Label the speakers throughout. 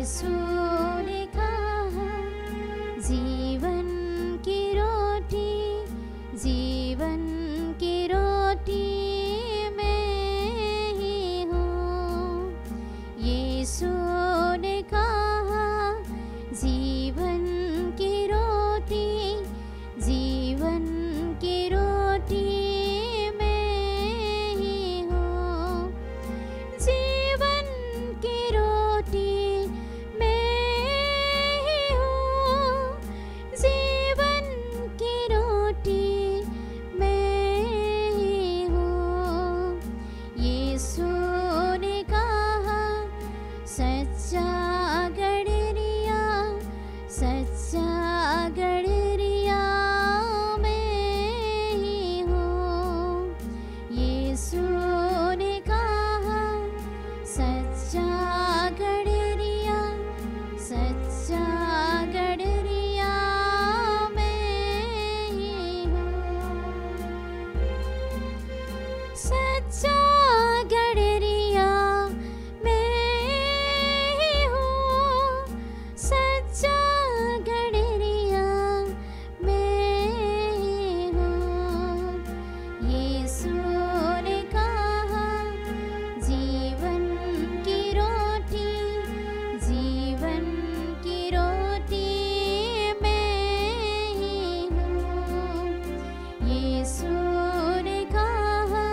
Speaker 1: यीशु ने कहा जीवन की रोटी, जीवन की रोटी मैं ही हूँ। यीशु ने कहा जीवन की रोटी, जीवन की रोटी मैं ही हूँ। जीवन की रोटी मैं ही हूँ, जीवन की रोटी मैं ही हूँ। यीशु ने कहा सच्चा गडरिया, सच्चा गडरिया मैं ही हूँ। यीशु ने कहा सच्चा गडरिया, सच्चा गडरिया मैं ही हूँ। सच्चा गडरिया मैं ही हूँ, सच्चा गडरिया मैं ही हूँ। यीशु ने कहा जीवन की रोटी, जीवन की रोटी मैं ही हूँ। यीशु ने कहा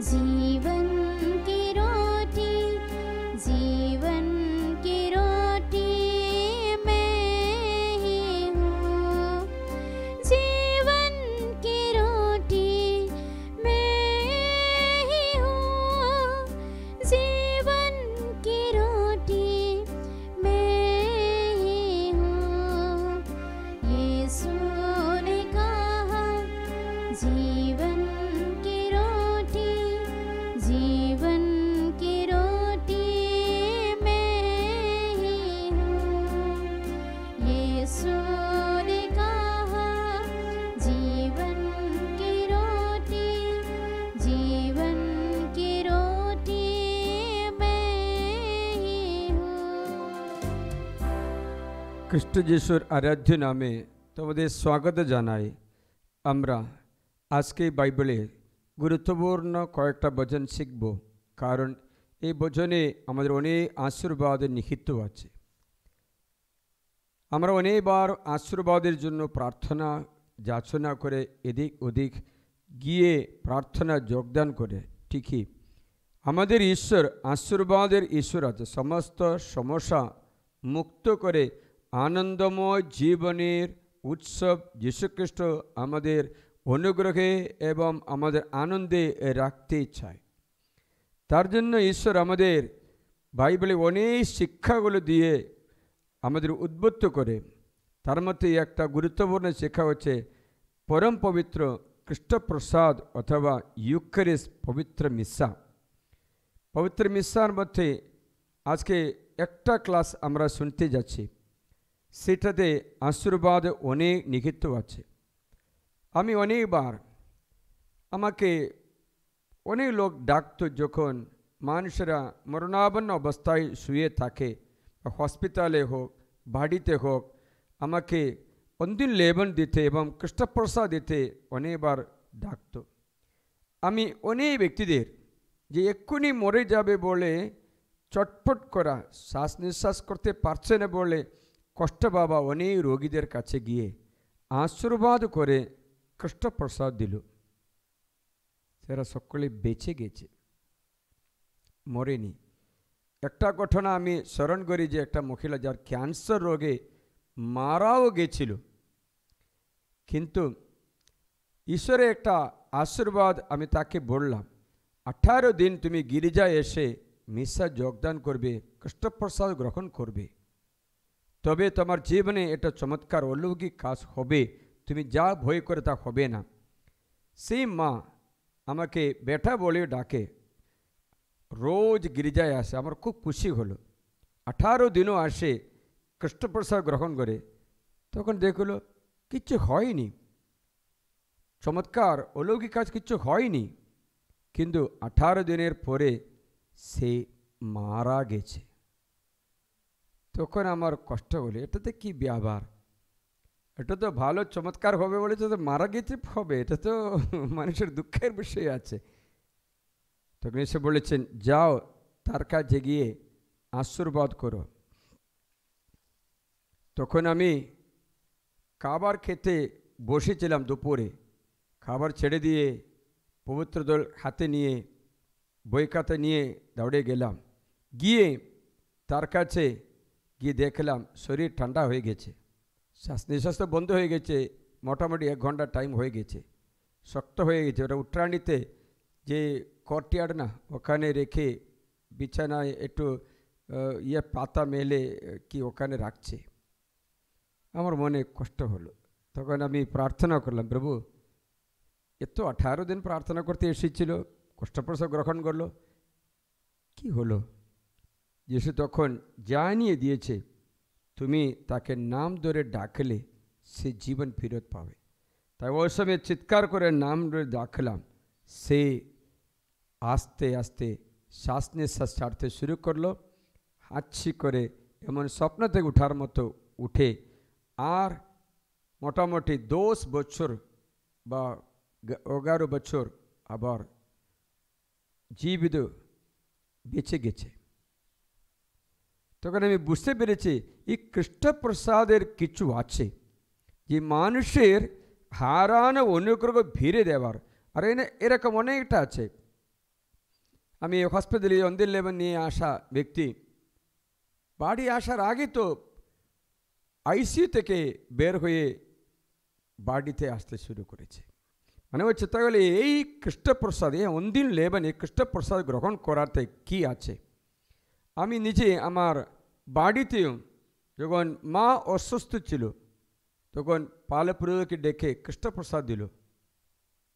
Speaker 1: जीवन की रोटी, जीवन की रोटी मैं ही हूँ। जीवन की रोटी मैं ही हूँ, जीवन की रोटी मैं ही हूँ। यीशु ने कहा जीवन की रोटी, जीवन की रोटी मैं ही हूँ। यीशु ने कहा जीवन की रोटी, जीवन की रोटी मैं ही हूँ।
Speaker 2: খ্রিস্ট যিশুর আরাধ্য নামে তোমাদের স্বাগত জানাই। আমরা আজকে বাইবেলে গুরুত্বপূর্ণ কয়েকটা বচন শিখব, কারণ এই বচনে আমাদের অনেক আশীর্বাদ নিহিত আছে। আমরা অনেকবার আশীর্বাদের জন্য প্রার্থনা যাচনা করে এদিক ওদিক গিয়ে প্রার্থনা যোগদান করে। ঠিকই আমাদের ঈশ্বর আশীর্বাদের ঈশ্বর আছে। সমস্ত সমস্যা মুক্ত করে আনন্দময় জীবনের উৎসব যীশুখ্রিস্ট আমাদের অনুগ্রহে এবং আমাদের আনন্দে রাখতে চায়। তার জন্য ঈশ্বর আমাদের বাইবেলে অনেক শিক্ষাগুলো দিয়ে আমাদের উদ্বুদ্ধ করে। তার মধ্যে একটা গুরুত্বপূর্ণ শিক্ষা হচ্ছে পরম পবিত্র খ্রিস্টপ্রসাদ অথবা ইউক্যারিস্ট পবিত্র মিশা। পবিত্র মিশার মধ্যে আজকে একটা ক্লাস আমরা শুনতে যাচ্ছি, সেটাতে আশীর্বাদ অনেক নিহিত আছে। আমি অনেকবার আমাকে অনেক লোক ডাকতো যখন মানুষেরা মরণাপন্ন অবস্থায় শুয়ে থাকে, হসপিটালে হোক বাড়িতে হোক, আমাকে অন্তিম লেবন দিতে এবং খ্রিস্টপ্রসাদ দিতে অনেকবার ডাকতো। আমি অনেক ব্যক্তিদের যে এক্ষুনি মরে যাবে বলে চটপট করা, শ্বাস নিঃশ্বাস করতে পারছে না বলে কষ্ট পাওয়া অনেক রোগীদের কাছে গিয়ে আশীর্বাদ করে খ্রিস্টপ্রসাদ দিল। সেরা সকলে বেঁচে গেছে, মরেনি। একটা ঘটনা আমি স্মরণ করি যে একটা মহিলা যার ক্যান্সার রোগে মারাও গেছিল, কিন্তু ঈশ্বরের একটা আশীর্বাদ আমি তাকে বললাম 18 দিন তুমি গির্জায় এসে মিশা যোগদান করবে, খ্রিস্টপ্রসাদ গ্রহণ করবে, তবে তোমার জীবনে এটা চমৎকার অলৌকিক কাজ হবে, তুমি যা ভয় করে তা হবে না। সেই মা আমাকে বেটা বলে ডাকে, রোজ গির্জায় আসে। আমার খুব খুশি হলো। 18 দিনও আসে, খ্রিস্টপ্রসাদ গ্রহণ করে। তখন দেখলো কিচ্ছু হয়নি, চমৎকার অলৌকিক কাজ কিচ্ছু হয়নি, কিন্তু 18 দিনের পরে সে মারা গেছে। তখন আমার কষ্ট হলো, এটাতে কি ব্যবহার, এটা তো ভালো চমৎকার হবে বলে তো মারা গেছে হবে, এটা তো মানুষের দুঃখের বিষয় আছে। তখন এসে বলেছেন, যাও তার কাছে গিয়ে আশীর্বাদ করো। তখন আমি খাবার খেতে বসেছিলাম দুপুরে, খাবার ছেড়ে দিয়ে পবিত্র জল হাতে নিয়ে বই খাতা নিয়ে দৌড়ে গেলাম। গিয়ে তার কাছে গিয়ে দেখলাম শরীর ঠান্ডা হয়ে গেছে, শ্বাস নিঃশ্বাস তো বন্ধ হয়ে গেছে, মোটামুটি 1 ঘন্টা টাইম হয়ে গেছে, শক্ত হয়ে গেছে। ওটা উত্তরাণীতে যে কোর্টইয়ার্ড না, ওখানে রেখে বিছানায় একটু পাতা মেলে কি ওখানে রাখছে। আমার মনে কষ্ট হলো। তখন আমি প্রার্থনা করলাম, প্রভু এ তো 18 দিন প্রার্থনা করতে এসেছিল, কষ্টপ্রসব গ্রহণ করলো, কি হলো? যিশু তখন জানিয়ে দিয়েছে, তুমি তাকে নাম ধরে ডাকলে সে জীবন ফেরত পাবে। তাই ওই সময় চিৎকার করে নাম ধরে ডাকলাম, সে আস্তে আস্তে শ্বাস নিঃশ্বাস ছাড়তে শুরু করলো, হাঁচি করে এমন স্বপ্ন থেকে উঠার মতো উঠে আর মোটামুটি 10 বছর বা 11 বছর আবার জীবিত বেঁচে গেছে। তখন আমি বুঝতে পেরেছি এই কৃষ্ণপ্রসাদের কিছু আছে, যে মানুষের হারানো অনুগ্রহ ফিরে দেওয়ার। আর এরকম অনেকটা আছে। আমি হসপিটালে 11 নিয়ে আসা ব্যক্তি, বাড়ি আসার আগে তো আইসিইউ থেকে বের হয়ে বাড়িতে আসতে শুরু করেছে। মানে হচ্ছে তাহলে এই কৃষ্ণপ্রসাদ, এই 11 এই কৃষ্ণপ্রসাদ গ্রহণ করাতে কি আছে। আমি নিজে আমার বাড়িতেও যখন মা অসুস্থ ছিল, তখন পালপ্রয়োগকে ডেকে কৃষ্ণপ্রসাদ দিল,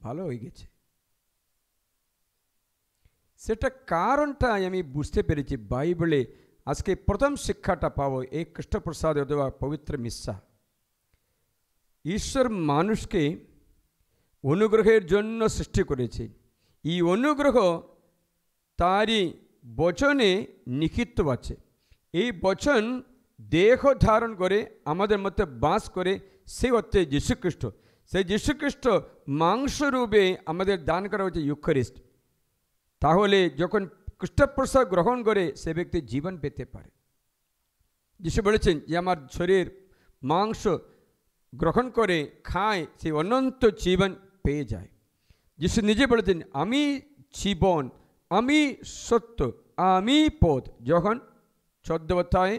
Speaker 2: ভালো হয়ে গেছে। সেটা কারণটা আমি বুঝতে পেরেছি। বাইবেলে আজকে প্রথম শিক্ষাটা পাবো এই কৃষ্ণপ্রসাদ অথবা পবিত্র মিশা। ঈশ্বর মানুষকে অনুগ্রহের জন্য সৃষ্টি করেছে। এই অনুগ্রহ তারই বচনে নিহিত আছে। এই বচন দেহ ধারণ করে আমাদের মধ্যে বাস করে, সে হচ্ছে যীশুখ্রিস্ট। সেই যীশুখ্রিস্ট মাংসরূপে আমাদের দান করা হচ্ছে ইউখারিস্ট। তাহলে যখন কৃষ্ণপ্রসাদ গ্রহণ করে সে ব্যক্তি জীবন পেতে পারে। যীশু বলেছেন যে আমার শরীর মাংস গ্রহণ করে খায়, সে অনন্ত জীবন পেয়ে যায়। যীশু নিজে বলেছেন, আমি জীবন, আমি সত্য, আমি পথ, যখন 14 অধ্যায়ে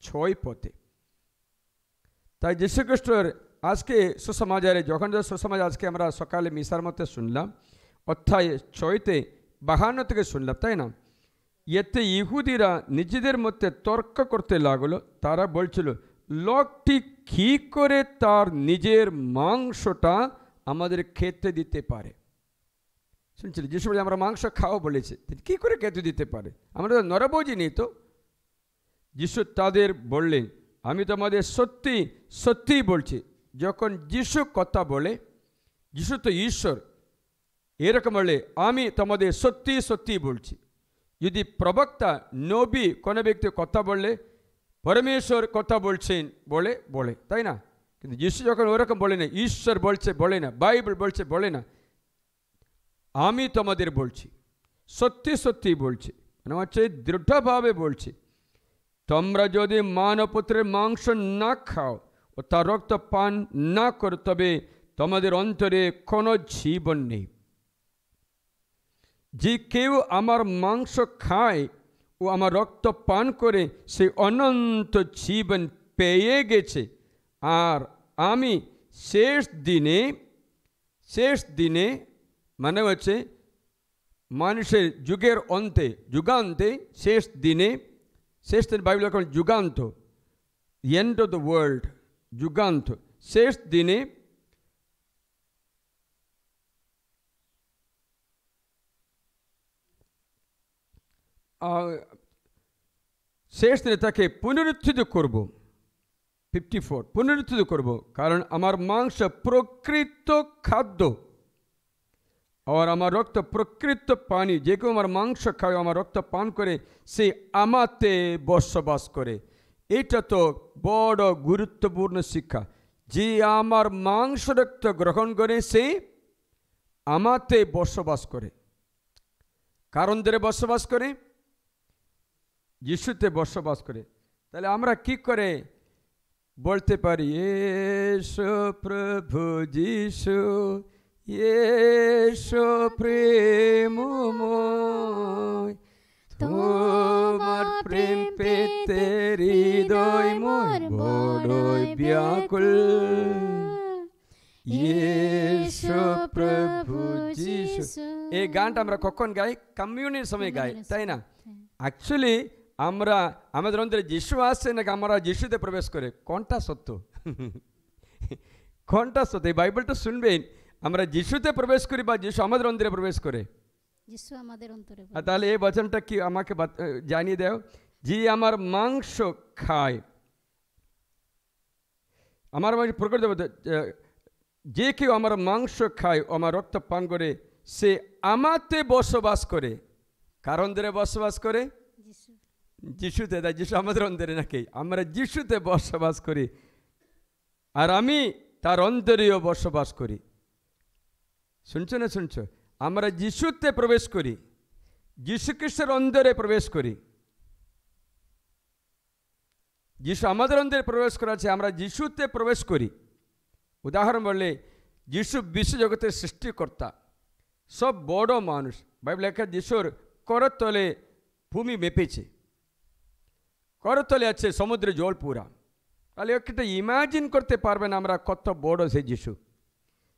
Speaker 2: 6 পথে। তাই যীশুখ্রিস্টের আজকে সুসমাচারে, যখন সুসমাচার আজকে আমরা সকালে মিশার মধ্যে শুনলাম, অধ্যায় 6তে 52 থেকে শুনলাম, তাই না? এতে ইহুদিরা নিজেদের মধ্যে তর্ক করতে লাগলো। তারা বলছিল, লোকটি কী করে তার নিজের মাংসটা আমাদের খেতে দিতে পারে? শুনছিল যিশু বলে, আমরা মাংস খাও বলেছে, কী করে খেতে দিতে পারে? আমরা তো নরভোজী নেই তো। যিশু তাদের বললেন, আমি তোমাদের সত্যি সত্যি বলছি। যখন যিশু কথা বলে, যিশু তো ঈশ্বর, এরকম বলে, আমি তোমাদের সত্যি সত্যি বলছি। যদি প্রবক্তা নবী কোনো ব্যক্তি কথা বললে, পরমেশ্বর কথা বলছেন বলে বলে, তাই না? কিন্তু যিশু যখন ওরকম বলে না, ঈশ্বর বলছে বলে না, বাইবেল বলছে বলে না, আমি তোমাদের বলছি, সত্যি সত্যি বলছি, মানে হচ্ছে দৃঢ়ভাবে বলছি, তোমরা যদি মানবপুত্রের মাংস না খাও ও তার রক্ত পান না করো, তবে তোমাদের অন্তরে কোনো জীবন নেই। যে কেউ আমার মাংস খায় ও আমার রক্ত পান করে সে অনন্ত জীবন পেয়ে গেছে, আর আমি শেষ দিনে মানে হচ্ছে মানুষের যুগের অন্তে, যুগান্তে, শেষ দিন বাইবেল এখন যুগান্ত, এন্ড অফ দ্য ওয়ার্ল্ড, যুগান্ত, শেষ দিনে তাকে পুনরুত্থিত করব। 54 পুনরুত্থিত করব, কারণ আমার মাংস প্রকৃত খাদ্য আর আমার রক্ত প্রকৃত পানি। যে কেউ আমার মাংস খায়, আমার রক্ত পান করে, সে আমাতে বসবাস করে। এটা তো বড় গুরুত্বপূর্ণ শিক্ষা। যে আমার মাংস রক্ত গ্রহণ করে সে আমাতে বসবাস করে। কারণ ধরে বসবাস করে, যিশুতে বসবাস করে। তাহলে আমরা কি করে বলতে পারি এসো প্রভু যিশু, এসো প্রেমময়, তোমার প্রেম পেতে হৃদয় মোর বড়ই ব্যাকুল। এসো প্রভু যিশু। এই গানটা আমরা কখন গাই? কমিউনির সময় গাই, তাই না? অ্যাকচুয়ালি আমরা আমাদের অন্তরে যিশু আসছে নাকি আমরা যিশুতে প্রবেশ করে? কোনটা সত্য? কোনটা সত্য? এই বাইবেলটা শুনবেন, আমরা যিশুতে প্রবেশ করি বা যিশু আমাদের অন্তরে প্রবেশ করে?
Speaker 1: যিশু আমাদের অন্তরে।
Speaker 2: তাহলে এই বচনটা কি আমাকে জানিয়ে দাও। যে আমার মাংস খায়, আমার প্রকৃত যে কেউ আমার মাংস খায়, আমার রক্ত পান করে, সে আমাতে বসবাস করে। কারণ ধরে বসবাস করে? যিশুতে। তাই যিশু আমাদের অন্তরে নাকি? আমরা যিশুতে বসবাস করি, আর আমি তার অন্তরেও বসবাস করি। শুনছো না? শুনছো? আমরা যিশুতে প্রবেশ করি, যিশু খ্রিস্টের অন্তরে প্রবেশ করি। যিশু আমাদের অন্তরে প্রবেশ করেছে, আমরা যিশুতে প্রবেশ করি। উদাহরণ বললে, যিশু বিশ্বজগতের সৃষ্টিকর্তা, সব বড় মানুষ। বাইবেল লেখা যিশুর করতলে ভূমি মেপেছে, করতলে আছে সমুদ্রের জল পুরা। তাহলে একটা ইমাজিন করতে পারবেন আমরা কত বড় সেই যিশু।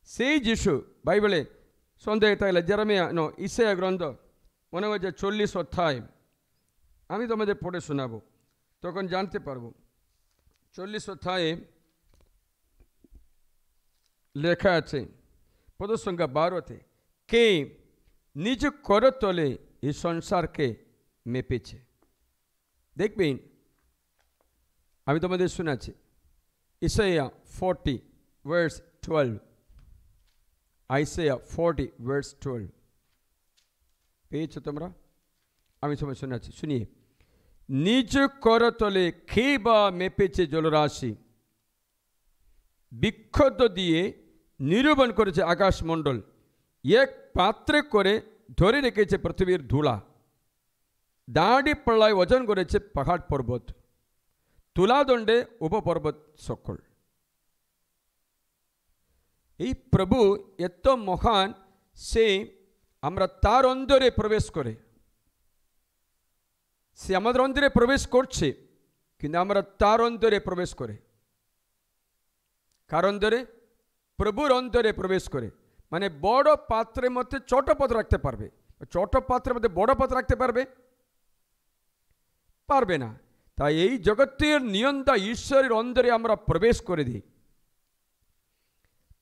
Speaker 2: সেই যিশু বাইবেলে সন্দেহ থাকলে জেরেমিয়া ইসাইয়া গ্রন্থ মনে হচ্ছে 40 অধ্যায়, আমি তোমাদের পড়ে শোনাবো, তখন জানতে পারবো। 40 অধ্যায়ে লেখা আছে পদ সংখ্যা 12তে, কে নিজ করতলে এই সংসারকে মেপেছে। দেখবেন, আমি তোমাদের শোনাচ্ছি ইসাইয়া 40 verse 12। Isaiah 40 verse 12 পেয়েছো তোমরা? আমি সময় শোনাচ্ছি, শুনিয়ে। নিজ করতলে কে বা মেপেছে জলরাশি, বিক্ষত দিয়ে নিরূপণ করেছে আকাশমণ্ডল, এক পাত্রে করে ধরে রেখেছে পৃথিবীর ধুলা, দাঁড়ি পাল্লায় ওজন করেছে পাহাড় পর্বত, তুলাদণ্ডে উপপর্বত সকল। এই প্রভু এত মহান, সে আমরা তার অন্তরে প্রবেশ করে, সে আমাদের অন্তরে প্রবেশ করছে, কিন্তু আমরা তার অন্তরে প্রবেশ করে। কার অন্তরে? প্রভুর অন্তরে প্রবেশ করে। মানে বড় পাত্রের মধ্যে ছোট পাত্র রাখতে পারবে? ছোট পাত্রের মধ্যে বড় পাত্র রাখতে পারবে? পারবে না। তাই এই জগতের নিয়ন্তা ঈশ্বরের অন্তরে আমরা প্রবেশ করে দিই,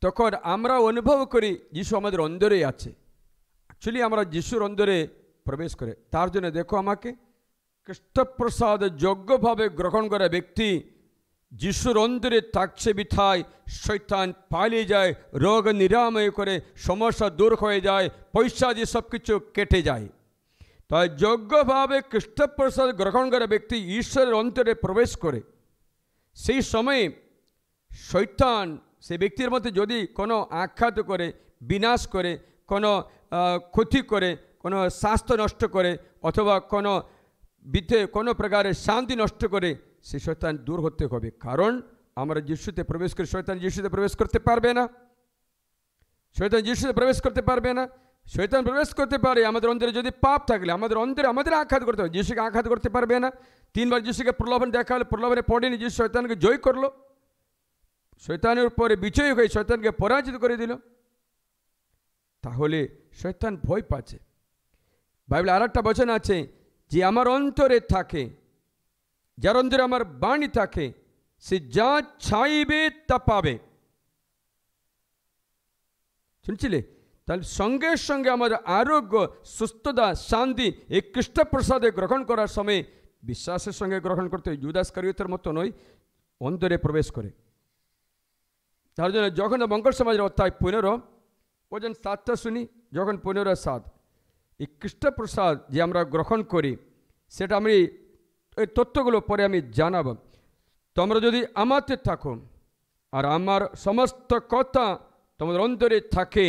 Speaker 2: তখন আমরা অনুভব করি যিশু আমাদের অন্তরে আছে। অ্যাকচুয়ালি আমরা যিশুর অন্তরে প্রবেশ করে। তার জন্য দেখো, আমাকে খ্রিস্টপ্রসাদ যোগ্যভাবে গ্রহণ করা ব্যক্তি যিশুর অন্তরে থাকছে বিথায় শয়তান পালিয়ে যায়, রোগ নিরাময় করে, সমস্যা দূর হয়ে যায়, পয়সা দিয়ে সব কিছু কেটে যায়। তাই যোগ্যভাবে খ্রিস্টপ্রসাদ গ্রহণ করা ব্যক্তি ঈশ্বরের অন্তরে প্রবেশ করে। সেই সময়ে শয়তান সে ব্যক্তির মধ্যে যদি কোনো আঘাত করে, বিনাশ করে, কোনো ক্ষতি করে, কোনো স্বাস্থ্য নষ্ট করে, অথবা কোনো কোনো প্রকারের শান্তি নষ্ট করে, সে শয়তান দূর হতে হবে। কারণ আমরা যিশুতে প্রবেশ করি, শয়তান যিশুতে প্রবেশ করতে পারবে না। শয়তান যিশুতে প্রবেশ করতে পারবে না। শয়তান প্রবেশ করতে পারে আমাদের অন্তরে যদি পাপ থাকলে, আমাদের অন্তরে আমাদের আঘাত করতে হবে। যিশুকে আঘাত করতে পারবে না। 3 বার যিশুকে প্রলোভন দেখা হলে প্রলোভনে পড়েনি, যিশু শয়তানকে জয় করলো, শয়তানের উপরে বিজয় হয়ে শয়তানকে পরাজিত করে দিল। তাহলে শয়তান ভয় পাচ্ছে। বাইবেলে আর একটা বচন আছে, যে আমার অন্তরে থাকে, যার অন্তরে আমার বাণী থাকে, সে যা চাইবে তা পাবে। শুনছিলে? তাহলে সঙ্গে সঙ্গে আমাদের আরোগ্য, সুস্থতা, শান্তি এই খ্রিস্টপ্রসাদে গ্রহণ করার সময় বিশ্বাসের সঙ্গে গ্রহণ করতে হয়। জুদাস ইস্কারিওতের মতো নয়, অন্তরে প্রবেশ করে। তার জন্য যখন মঙ্গল সমাজের অধ্যায় 15 ওজন 7টা শুনি, যখন 15:7, এই খ্রিস্টপ্রসাদ যে আমরা গ্রহণ করি, সেটা আমি এই তথ্যগুলো পরে আমি জানাব। তোমরা যদি আমাতে থাকো আর আমার সমস্ত কথা তোমাদের অন্তরে থাকে,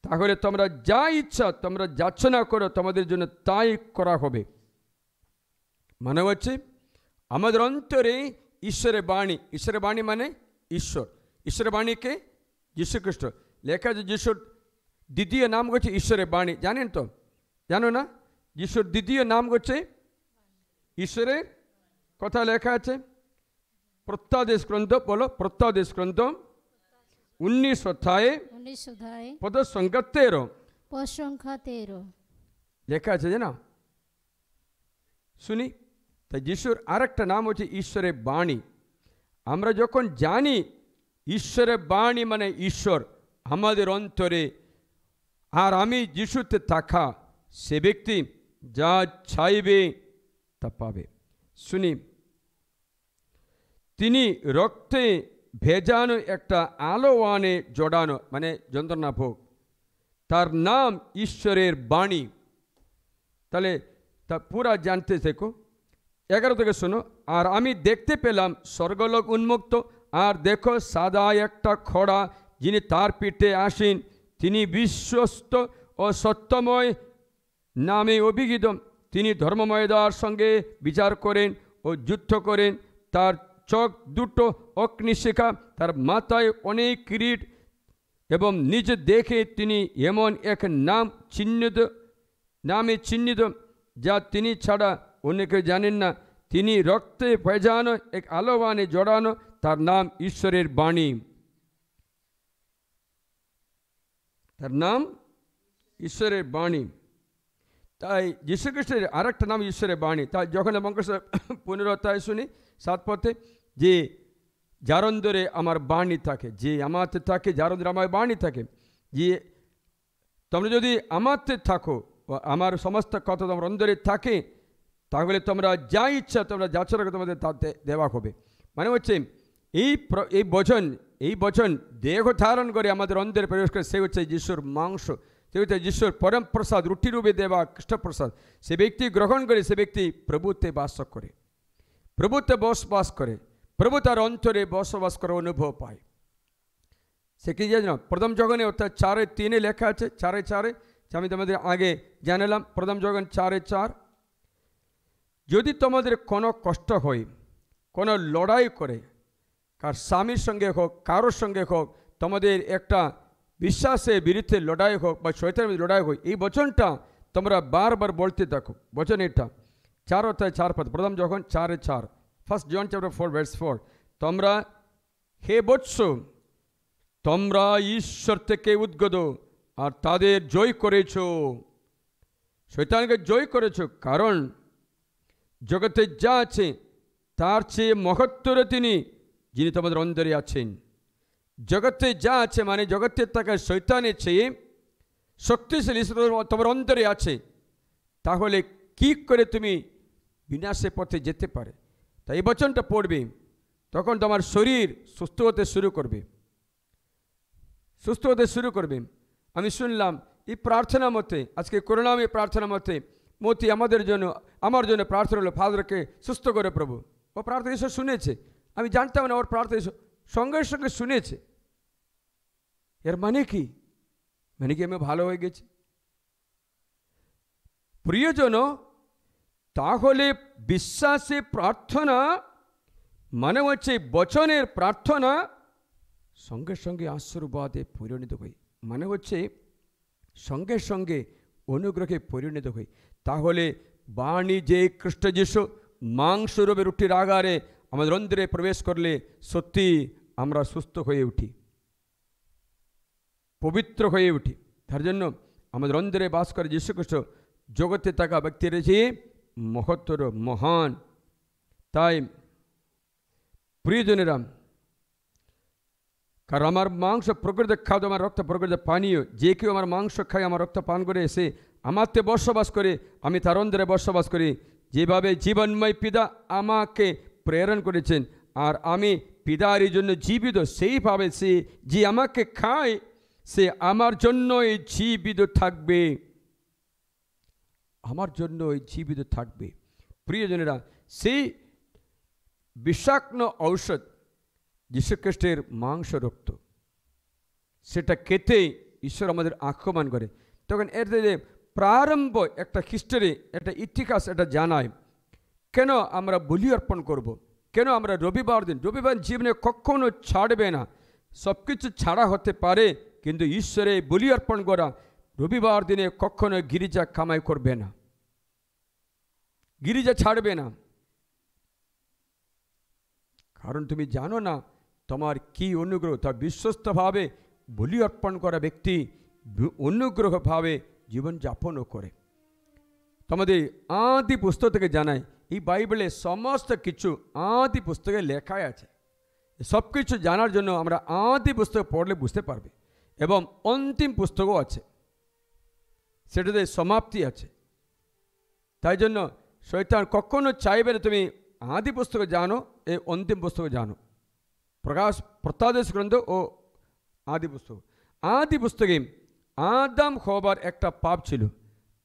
Speaker 2: তাহলে তোমরা যা ইচ্ছা তোমরা যাচনা করো, তোমাদের জন্য তাই করা হবে। মানে হচ্ছে আমাদের অন্তরে ঈশ্বরের বাণী। ঈশ্বরের বাণী মানে ঈশ্বর। ঈশ্বরের বাণীকে যীশুখ্রিস্ট। লেখা আছে যিশুর দ্বিতীয় নাম হচ্ছে ঈশ্বরের বাণী। জানেন তো? জানো না? যিশুর দ্বিতীয় নাম হচ্ছে ঈশ্বরের কথা। লেখা আছে প্রত্যাদেশ গ্রন্থ, বলো প্রত্যাদেশ গ্রন্থ 19 অধ্যায়ে পদ সংখ্যা 13 লেখা আছে, জানো? শুনি। তাই যিশুর আরেকটা নাম হচ্ছে ঈশ্বরের বাণী। আমরা যখন জানি ঈশ্বরের বাণী মানে ঈশ্বর আমাদের অন্তরে, আর আমি যিশুতে থাকা, সে ব্যক্তি যা চাইবে তা পাবে। শুনি, তিনি রক্তে ভেজানো একটা আলো আনে জড়ানো, মানে যন্ত্রণা ভোগ, তার নাম ঈশ্বরের বাণী। তাহলে তা পুরা জানতে থেকো। 11 থেকে শোনো। আর আমি দেখতে পেলাম স্বর্গলোক উন্মুক্ত, আর দেখো সাদা একটা ঘোড়া, যিনি তার পিঠে আসেন, তিনি বিশ্বস্ত ও সত্যময় নামে অভিহিত। তিনি ধর্মময়দার সঙ্গে বিচার করেন ও যুদ্ধ করেন। তার চোখ দুটো অগ্নিশিখা, তার মাথায় অনেক কিরীট, এবং নিজে দেখে তিনি এমন এক নামে চিহ্নিত যা তিনি ছাড়া অনেকে জানেন না। তিনি রক্তে ভেজানো এক আলোবানে জড়ানো, তার নাম ঈশ্বরের বাণী। তার নাম ঈশ্বরের বাণী। তাই যীশুখ্রিস্টের আরেকটা নাম ঈশ্বরের বাণী। তাই যখন এবং 15 অধ্যায় শুনি 7 পথে, যে যার অন্তরে আমার বাণী থাকে, যে আমাতে থাকে, যার অন্তরে আমার বাণী থাকে, যে তোমরা যদি আমাতে থাকো, আমার সমস্ত কথা তোমার অন্তরে থাকে, তাহলে তোমরা যা ইচ্ছা তোমরা যাচনা করে তোমাদের তাতে দেওয়া হবে। মানে হচ্ছে এই বচন দেহ ধারণ করে আমাদের অন্তরে প্রবেশ করে, সে হচ্ছে যিশুর মাংস, সে হচ্ছে যিশুর পরম প্রসাদ, রুটি রূপে দেওয়া কৃষ্ণপ্রসাদ। সে ব্যক্তি গ্রহণ করে, সে ব্যক্তি প্রভুত্বে বাস করে, প্রভুত্বে বসবাস করে, প্রভু তার অন্তরে বসবাস করার অনুভব পায়। সে কি জানো? প্রথম জগনে অর্থাৎ 4:3 লেখা আছে, 4:4, আমি তোমাদের আগে জানালাম। প্রথম জগন 4:4, যদি তোমাদের কোনো কষ্ট হয়, কোনো লড়াই করে, কার স্বামীর সঙ্গে হোক, কারোর সঙ্গে হোক, তোমাদের একটা বিশ্বাসের বিরুদ্ধে লড়াই হোক বা শয়তানের বিরুদ্ধে লড়াই হোক, এই বচনটা তোমরা বারবার বলতে থাকো। বচন এটা 4 অধ্যায় 4 পদ, প্রথম যখন 4:4, 1 জন চ্যাপ্টার 4 ভার্স 4, তোমরা হে বৎস, তোমরা ঈশ্বর থেকে উদ্গত আর তাদের জয় করেছ, শয়তানকে জয় করেছ, কারণ জগতে যা আছে তার চেয়ে মহত্তর তিনি, যিনি তোমাদের অন্তরে আছেন। জগতে যা আছে মানে জগতের থাকা শয়তানের চেয়ে শক্তিশালী তোমার অন্তরে আছে। তাহলে কি করে তুমি বিনাশের পথে যেতে পারে? তাই এই বচনটা পড়বে, তখন তোমার শরীর সুস্থ হতে শুরু করবে। আমি শুনলাম এই প্রার্থনা মতে, আজকে করুণাময় প্রার্থনা মতে মতি আমার জন্য প্রার্থনা হলো, ফাদারকে সুস্থ করে প্রভু। ও প্রার্থনা ঈশ্বর শুনেছে, আমি জানতাম না ওর প্রার্থনা সঙ্গে সঙ্গে শুনেছে। এর মানে কি? মানে কি আমি ভালো হয়ে গেছি? প্রিয়জন, তাহলে বিশ্বাসে প্রার্থনা মানে হচ্ছে বচনের প্রার্থনা সঙ্গে সঙ্গে আশীর্বাদে পরিণত হয়, মানে হচ্ছে সঙ্গে সঙ্গে অনুগ্রহে পরিণত হয়। তাহলে বাণী যে খ্রিস্ট যিশু মাংসরূপে রুটির আগারে আমাদের অন্তরে প্রবেশ করলে সত্যি আমরা সুস্থ হয়ে উঠি, পবিত্র হয়ে উঠি। তার জন্য আমাদের অন্তরে বাস করে যীশু খ্রিস্ট জগতে থাকা ব্যক্তির চেয়ে মহত্তর, মহান। তাই প্রিয়জনেরা, কারণ আমার মাংস প্রকৃত খাদ্য, আমার রক্ত প্রকৃত পানীয়, যে কেউ আমার মাংস খায়, আমার রক্ত পান করে, এসে আমাতে বসবাস করে, আমি তার অন্তরে বসবাস করি। যেভাবে জীবনময় পিতা আমাকে প্রেরণ করেছেন আর আমি পিতার জন্য জীবিত, সেইভাবে সে যে আমাকে খায় সে আমার জন্যই জীবিত থাকবে, আমার জন্যই জীবিত থাকবে। প্রিয়জনেরা, সেই বিষাক্ত ঔষধ যীশুখ্রিস্টের মাংস রক্ত, সেটা খেতে ঈশ্বর আমাদের আক্রমণ করে। তখন এর যে প্রারম্ভ একটা হিস্টোরি, একটা ইতিহাস এটা জানায় কেন আমরা বলি অর্পণ করব, কেন আমরা রবিবার জীবনে কখনো ছাড়বে না। সব কিছু ছাড়া হতে পারে, কিন্তু ঈশ্বরে বলি অর্পণ করা রবিবার দিনে কখনো গির্জা কামাই করবে না, গির্জা ছাড়বে না। কারণ তুমি জানো না তোমার কি অনুগ্রহ। তা বিশ্বস্তভাবে বলি অর্পণ করা ব্যক্তি অনুগ্রহভাবে জীবনযাপনও করে। তোমাদের আদি পুস্তক থেকে জানায়, এই বাইবেলে সমস্ত কিছু আদি পুস্তকে লেখাই আছে। সব কিছু জানার জন্য আমরা আদি পুস্তক পড়লে বুঝতে পারবে, এবং অন্তিম পুস্তকও আছে, সেটাতে সমাপ্তি আছে। তাই জন্য শয়তান কখনো চাইবে না তুমি আদি পুস্তকে জানো, এই অন্তিম পুস্তকে জানো। প্রত্যাদেশ গ্রন্থ ও আদি পুস্তক। আদি পুস্তকে আদম হবার একটা পাপ ছিল।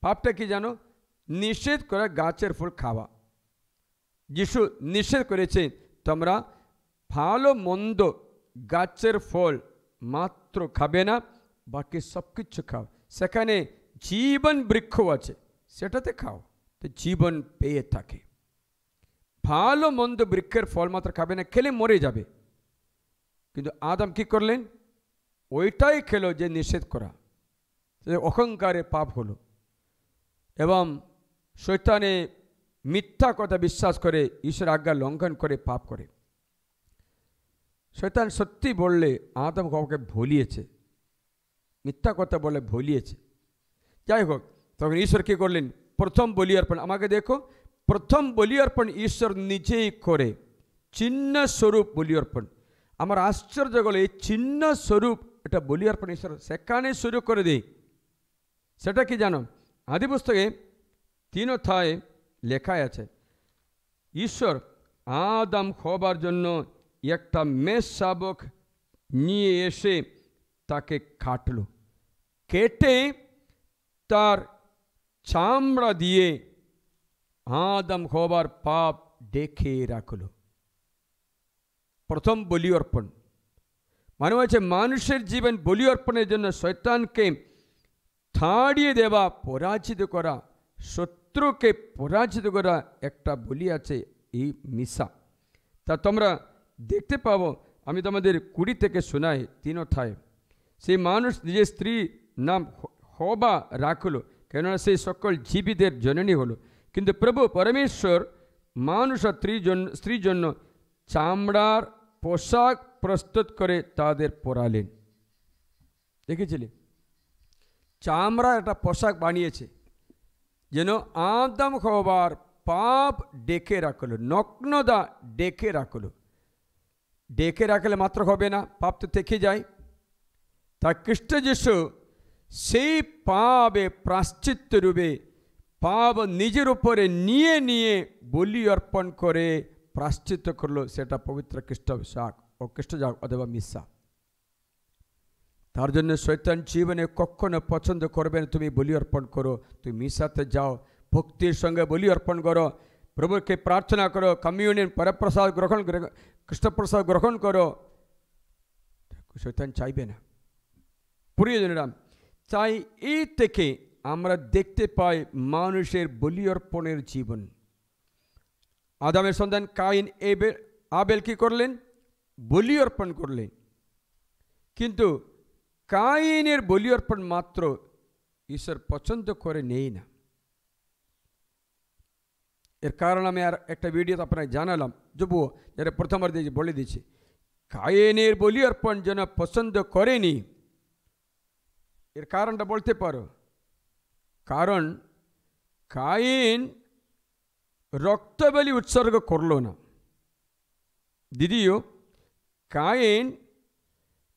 Speaker 2: পাপটা কি জানো? নিষেধ করা গাছের ফল খাওয়া। যিশু নিষেধ করেছে তোমরা ভালো মন্দ গাছের ফল মাত্র খাবে না, বাকি সব কিছু খাও। সেখানে জীবন বৃক্ষ আছে, সেটাতে খাও, তো জীবন পেয়ে থাকে। ভালো মন্দ বৃক্ষের ফল মাত্র খাবে না, খেলে মরে যাবে। কিন্তু আদম কি করলেন? ওইটাই খেলো যে নিষেধ করা, অহংকারে পাপ হলো। এবং শয়তানে মিথ্যা কথা বিশ্বাস করে, ঈশ্বর আজ্ঞা লঙ্ঘন করে পাপ করে। শয়তান সত্যি বললে আদম হওয়াকে ভুলিয়েছে, মিথ্যা কথা বলে ভুলিয়েছে। যাই হোক, তখন ঈশ্বর কী করলেন? প্রথম বলি অর্পণ, আমাকে দেখো, প্রথম বলি অর্পণ ঈশ্বর নিজেই করে, চিহ্ন স্বরূপ বলি অর্পণ। আমার আশ্চর্য হলো এই চিহ্ন স্বরূপ এটা বলি অর্পণ ঈশ্বর সেখানে শুরু করে দেয়। সেটা কি জানো? আদি পুস্তকে 3 অধ্যায়ে লেখায় আছে, ঈশ্বর আদম হবার জন্য একটা মেষ শাবক নিয়ে এসে তাকে কাটল, কেটে তার চামড়া দিয়ে আদম হবার পাপ ডেকে রাখল। প্রথম বলি অর্পণ মানে হচ্ছে মানুষের জীবন বলি অর্পণের জন্য শয়তানকে ছাড়িয়ে দেওয়া, পরাজিত করা, শত্রুকে পরাজিত করা একটা বলি আছে, এই মিশা। তা তোমরা দেখতে পাবো, আমি তোমাদের 20 থেকে শোনাই 3 অধ্যায়। সেই মানুষ নিজের স্ত্রী নাম হবা রাখলো, কেননা সেই সকল জীবিতের জননী হলো। কিন্তু প্রভু পরমেশ্বর মানুষ আর স্ত্রীর জন্য চামড়ার পোশাক প্রস্তুত করে তাদের পরালেন। দেখেছিলেন? চামড়া একটা পোশাক বানিয়েছে যেন আদম হবার পাপ ডেকে রাখলো, নগ্নতা ডেকে রাখলো। ডেকে রাখলে মাত্র হবে না, পাপ তো থেকে যায়। তা খ্রিস্ট যিশু সেই পাপে প্রাশ্চিত্য রূপে পাপ নিজের উপরে নিয়ে নিয়ে বলি অর্পণ করে প্রাশ্চিত্য করলো। সেটা পবিত্র খ্রিস্টাভিষেক ও খ্রিস্টজাগ অথবা মিশা। তার জন্য শয়তান জীবনে কখনো পছন্দ করবে না তুমি বলি অর্পণ করো। তুমি মিশাতে যাও, ভক্তির সঙ্গে বলি অর্পণ করো, প্রভুকে প্রার্থনা করো, কমিউনিয়ন পরপ্রসাদ গ্রহণ করে খ্রিস্টপ্রসাদ গ্রহণ করো। শয়তান চাইবে না। প্রিয়জনেরা, তাই এই থেকে আমরা দেখতে পাই মানুষের বলি অর্পণের জীবন। আদামের সন্তান কাইন আবেল কি করলেন? বলি অর্পণ করলেন। কিন্তু কাইনের বলি অর্পণ মাত্র ঈশ্বর পছন্দ করে নেই না। এর কারণ আমি আর একটা ভিডিওতে আপনাকে জানালাম, যুবক যারা প্রথমবার দিয়েছি বলে দিচ্ছি, কাইনের বলি অর্পণ যেন পছন্দ করেনি। এর কারণটা বলতে পারো? কারণ কাইন রক্তবলি উৎসর্গ করল না। দ্বিতীয়, কাইন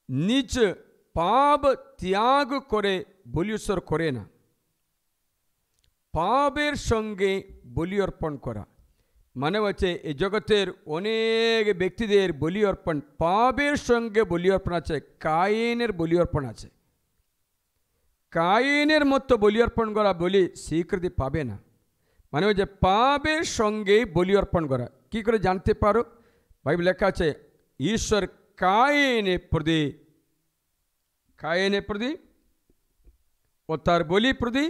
Speaker 2: নিজ পাপ ত্যাগ করে বলি উৎসর্গ করে না। পাপের সঙ্গে বলি অর্পণ করা মানে হচ্ছে এই জগতের অনেক ব্যক্তিদের বলি অর্পণ পাপের সঙ্গে বলি অর্পণ আছে, কাইনের বলি অর্পণ আছে। কাইনের মতো বলি অর্পণ করা বলি স্বীকৃতি পাবে না। মানে হচ্ছে পাপের সঙ্গে বলি অর্পণ করা। কি করে জানতে পারো? বাইবেল লেখা আছে ঈশ্বর কায়েনের প্রতি ও তার বলি প্রতি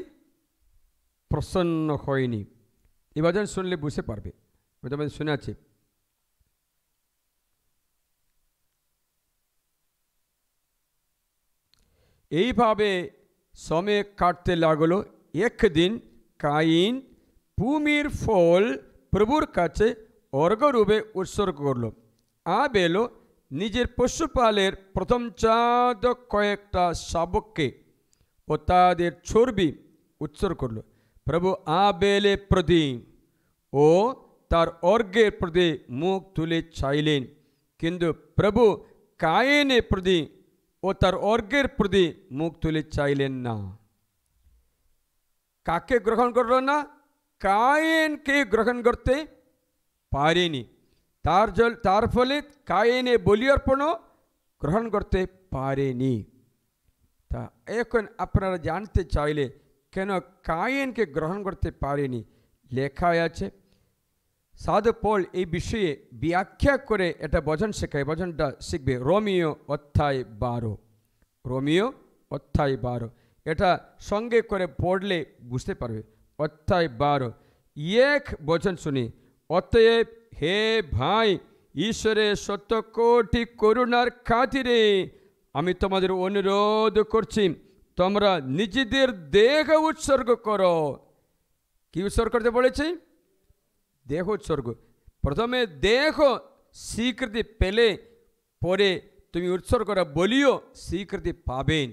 Speaker 2: প্রসন্ন হয়নি। এই বচন শুনলে বুঝতে পারবে, শুনে আছে। এইভাবে সময় কাটতে লাগলো। একদিন কাইন ভূমির ফল প্রভুর কাছে অর্ঘ্যরূপে উৎসর্গ করল। আবেলও নিজের পশুপালের প্রথম চাঁদ কয়েকটা শাবককে ও তাদের চর্বি উৎসর্গ করল। প্রভু আবেলের প্রতি ও তার অর্ঘ্যের প্রতি মুখ তুলে চাইলেন, কিন্তু প্রভু কায়েনের প্রতি ও তার অর্ঘ্যের প্রতি মুখ তুলে চাইলেন না। কাকে গ্রহণ করল না? কায়েনকে গ্রহণ করতে পারেনি। তার ফলে কায়েনে বলি অর্পণও গ্রহণ করতে পারেনি। তা এখন আপনারা জানতে চাইলে কেন কায়েনকে গ্রহণ করতে পারেনি, লেখা আছে। সাধু পল এই বিষয়ে ব্যাখ্যা করে এটা বচন শেখায়। বচনটা শিখবে রোমিও অধ্যায় 12। রোমিও অধ্যায় 12 এটা সঙ্গে করে পড়লে বুঝতে পারবে। অধ্যায় 12 এক বচন শুনি। অতএব হে ভাই, ঈশ্বরের সত্য কোটি করুণার খাতিরে আমি তোমাদের অনুরোধ করছি, তোমরা নিজেদের দেহ উৎসর্গ করো। কি উৎসর্গ করতে বলেছি? দেহ উৎসর্গ। প্রথমে দেহ স্বীকৃতি পেলে পরে তুমি উৎসর্গ করা বলিও স্বীকৃতি পাবেন।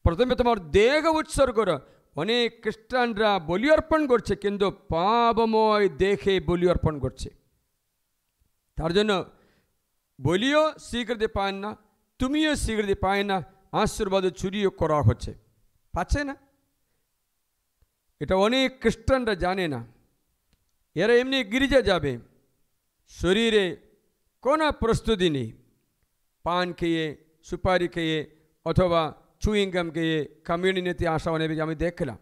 Speaker 2: প্রথমে তোমার দেহ উৎসর্গ করো। অনেক খ্রিস্টানরা বলি অর্পণ করছে, কিন্তু পাপময় দেখে বলি অর্পণ করছে। তার জন্য বলিও স্বীকৃতি পায় না, তুমিও স্বীকৃতি পায় না, আশীর্বাদ চুরিও করা হচ্ছে, পাচ্ছে না। এটা অনেক খ্রিস্টানরা জানে না। এরা এমনি গির্জা যাবে, শরীরে কোনো প্রস্তুতি নেই। পান খেয়ে, সুপারি খেয়ে অথবা চুইংগাম খেয়ে কমিউনিটিতে আসা অনেক আমি দেখলাম।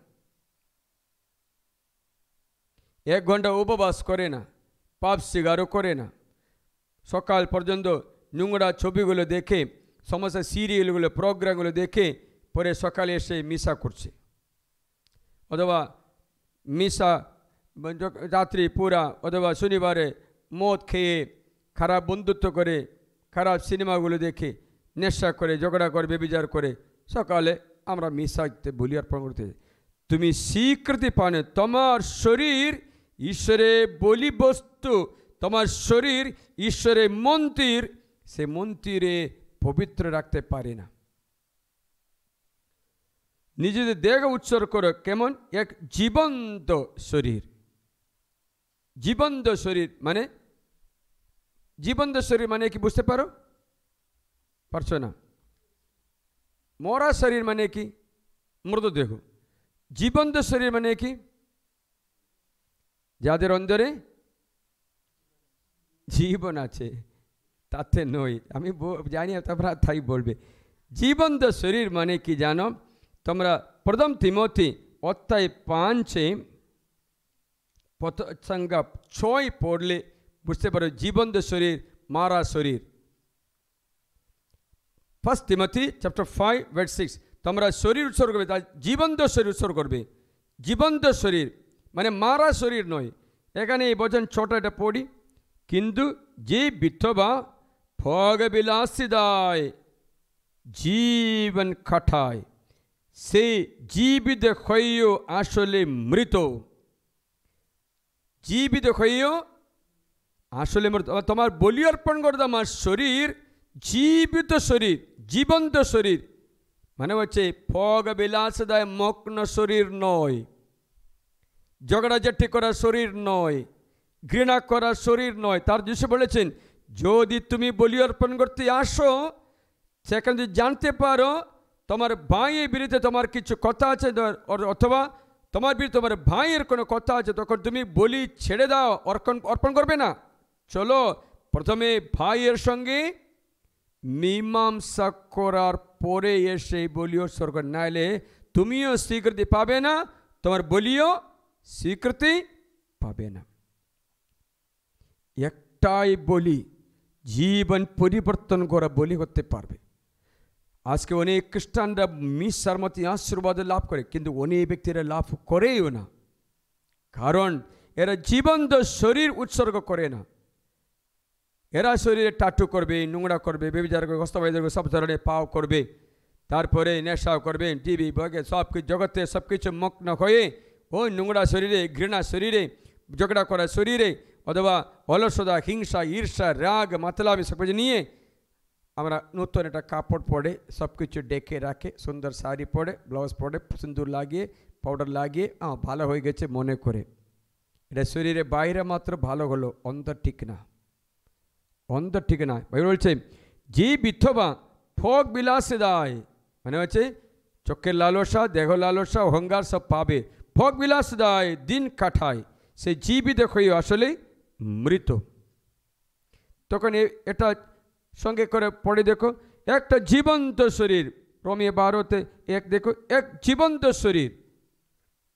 Speaker 2: 1 ঘন্টা উপবাস করে না, পাপ স্বীকারও করে না, সকাল পর্যন্ত নোংরা ছবিগুলো দেখে, সমস্ত সিরিয়ালগুলো প্রোগ্রামগুলো দেখে পরে সকালে এসে মিশা করছে, অথবা মিশা রাত্রি পুরা, অথবা শনিবারে মদ খেয়ে খারাপ বন্ধুত্ব করে, খারাপ সিনেমাগুলো দেখে, নেশা করে, ঝগড়া করে, বেবিচার করে সকালে আমরা মিশাইতে বলি অর্পণ করতে। তুমি স্বীকৃতি পানে তোমার শরীর ঈশ্বরের বলি বস্তু, তোমার শরীর ঈশ্বরের মন্দির, সে মন্দিরে পবিত্র রাখতে পারে না। নিজেদের দেহ উৎসর্গ করো। কেমন? এক জীবন্ত শরীর। জীবন্ত শরীর মানে, জীবন্ত শরীর মানে কি বুঝতে পারছো না? মরা শরীর মানে কি? মৃতদেহ। জীবন্ত শরীর মানে কি? যাদের অন্তরে জীবন আছে, তাতে নয়। আমি জানি তোমরা তাই বলবে। জীবন্ত শরীর মানে কি জানো? তোমরা প্রথম তিমোথী অধ্যায় 5 সংজ্ঞা 6 পড়লে বুঝতে পারো জীবন্ত শরীর, মারা শরীর। 1 তিমোথী চ্যাপ্টার 5 ভার্স 6 তোমরা শরীর উৎসর্গ করবে, তাই জীবন্ত শরীর উৎসর্গ করবে। জীবন্ত শরীর মানে মারা শরীর নয়। এখানে এই বচন 6টা এটা পড়ি। কিন্তু যে বিধবা ভোগবিলাসিতায় জীবন কাটায়, সে জীবিত হয়েও আসলে মৃত। জীবিত হয়েও আসলে মৃত। তোমার বলি অর্পণ করে আমার শরীর জীবিত শরীর, জীবন্ত শরীর মানে হচ্ছে ভোগবিলাসিতায় মগ্ন শরীর নয়, ঝগড়াঝাটি করার শরীর নয়, ঘৃণা করার শরীর নয়। তার যিশু বলেছেন, যদি তুমি বলি অর্পণ করতে আসো, সেখানে যদি জানতে পারো তোমার ভাইয়ের বিরুদ্ধে তোমার কিছু কথা আছে, অথবা তোমার বিরুদ্ধে তোমার ভাইয়ের কোনো কথা আছে, তখন তুমি বলি ছেড়ে দাও, অর্পণ করবে না। চলো প্রথমে ভাইয়ের সঙ্গে মীমাংসা করার পরে এসে বলিও উৎসর্গ, নাইলে তুমিও স্বীকৃতি পাবে না, তোমার বলিও স্বীকৃতি পাবে না। একটাই বলি, জীবন পরিবর্তন করা বলি করতে পারবে। আজকে অনেক খ্রিস্টানরা মিশার মতো আশীর্বাদ লাভ করে, কিন্তু অনেক ব্যক্তিরা লাভ করেও না, কারণ এরা জীবন্ত শরীর উৎসর্গ করে না। এরা শরীরে টাটু করবে, নোংরা করবে, বেবিচার করবে, হস্তবাইজার করবে, সব ধরনের পাও করবে, তারপরে নেশাও করবে, টিভি বগে সব কিছু জগতে সব কিছু মগ্ন হয়ে ওই নোংরা শরীরে, ঘৃণা শরীরে, ঝগড়া করা শরীরে, অথবা অলসতা, হিংসা, ঈর্ষা, রাগ, মাতলামি সব কিছু নিয়ে আমরা নতুন একটা কাপড় পরে সব কিছু ডেকে রাখে, সুন্দর শাড়ি পরে, ব্লাউজ পরে, সিঁদুর লাগিয়ে, পাউডার লাগিয়ে ভালো হয়ে গেছে মনে করে। এটা শরীরে বাইরে মাত্র ভালো হলো, অন্তর ঠিক না, অন্তর ঠিক না। ভাই বলছে যে বিধবা ভোগ বিলাসে দেয়, মানে হচ্ছে চোখের লালসা, দেহ লালসা, অহংকার সব পাবে, ভোগ বিলাস দেয়, দিন কাটায়, সে জীবিত হয়ে আসলে মৃত। তখন এটা সঙ্গে করে পড়ে দেখো, একটা জীবন্ত শরীর, রোমে 12 1 দেখো, এক জীবন্ত শরীর,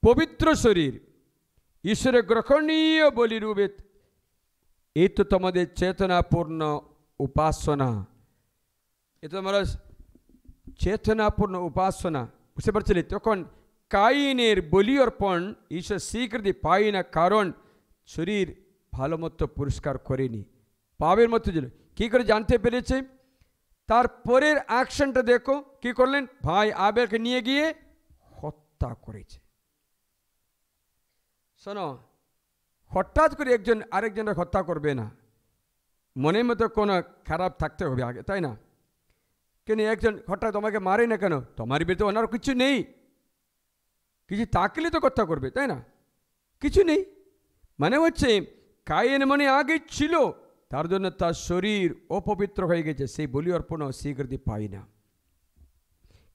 Speaker 2: পবিত্র শরীর, ঈশ্বরের গ্রহণীয় বলিরূপে, এই তো তোমাদের চেতনাপূর্ণ উপাসনা। এ তো আমরা চেতনাপূর্ণ উপাসনা, বুঝতে পারছিলে? তখন কাইনের বলি অর্পণ ঈশ্বর স্বীকৃতি পায় না, কারণ শরীর ভালো মতো পরিষ্কার করেনি, পাপের মতো ছিল। কী করে জানতে পেরেছে? তারপরের অ্যাকশনটা দেখো, কি করলেন? ভাই আবেলকে নিয়ে গিয়ে হত্যা করেছে। শোনো, হঠাৎ করে একজন আরেকজনের হত্যা করবে না, মনের মতো কোনো খারাপ থাকতে হবে আগে, তাই না? কেন একজন হঠাৎ তোমাকে মারে না কেন? তোমার বিরুদ্ধে ওনার কিছু নেই, কিছু থাকলে তো হত্যা করবে, তাই না? কিছু নেই, মানে হচ্ছে কায়েন মনে আগে ছিল, তার জন্য তার শরীর অপবিত্র হয়ে গেছে, সেই বলি অর্পণ স্বীকৃতি পায় না।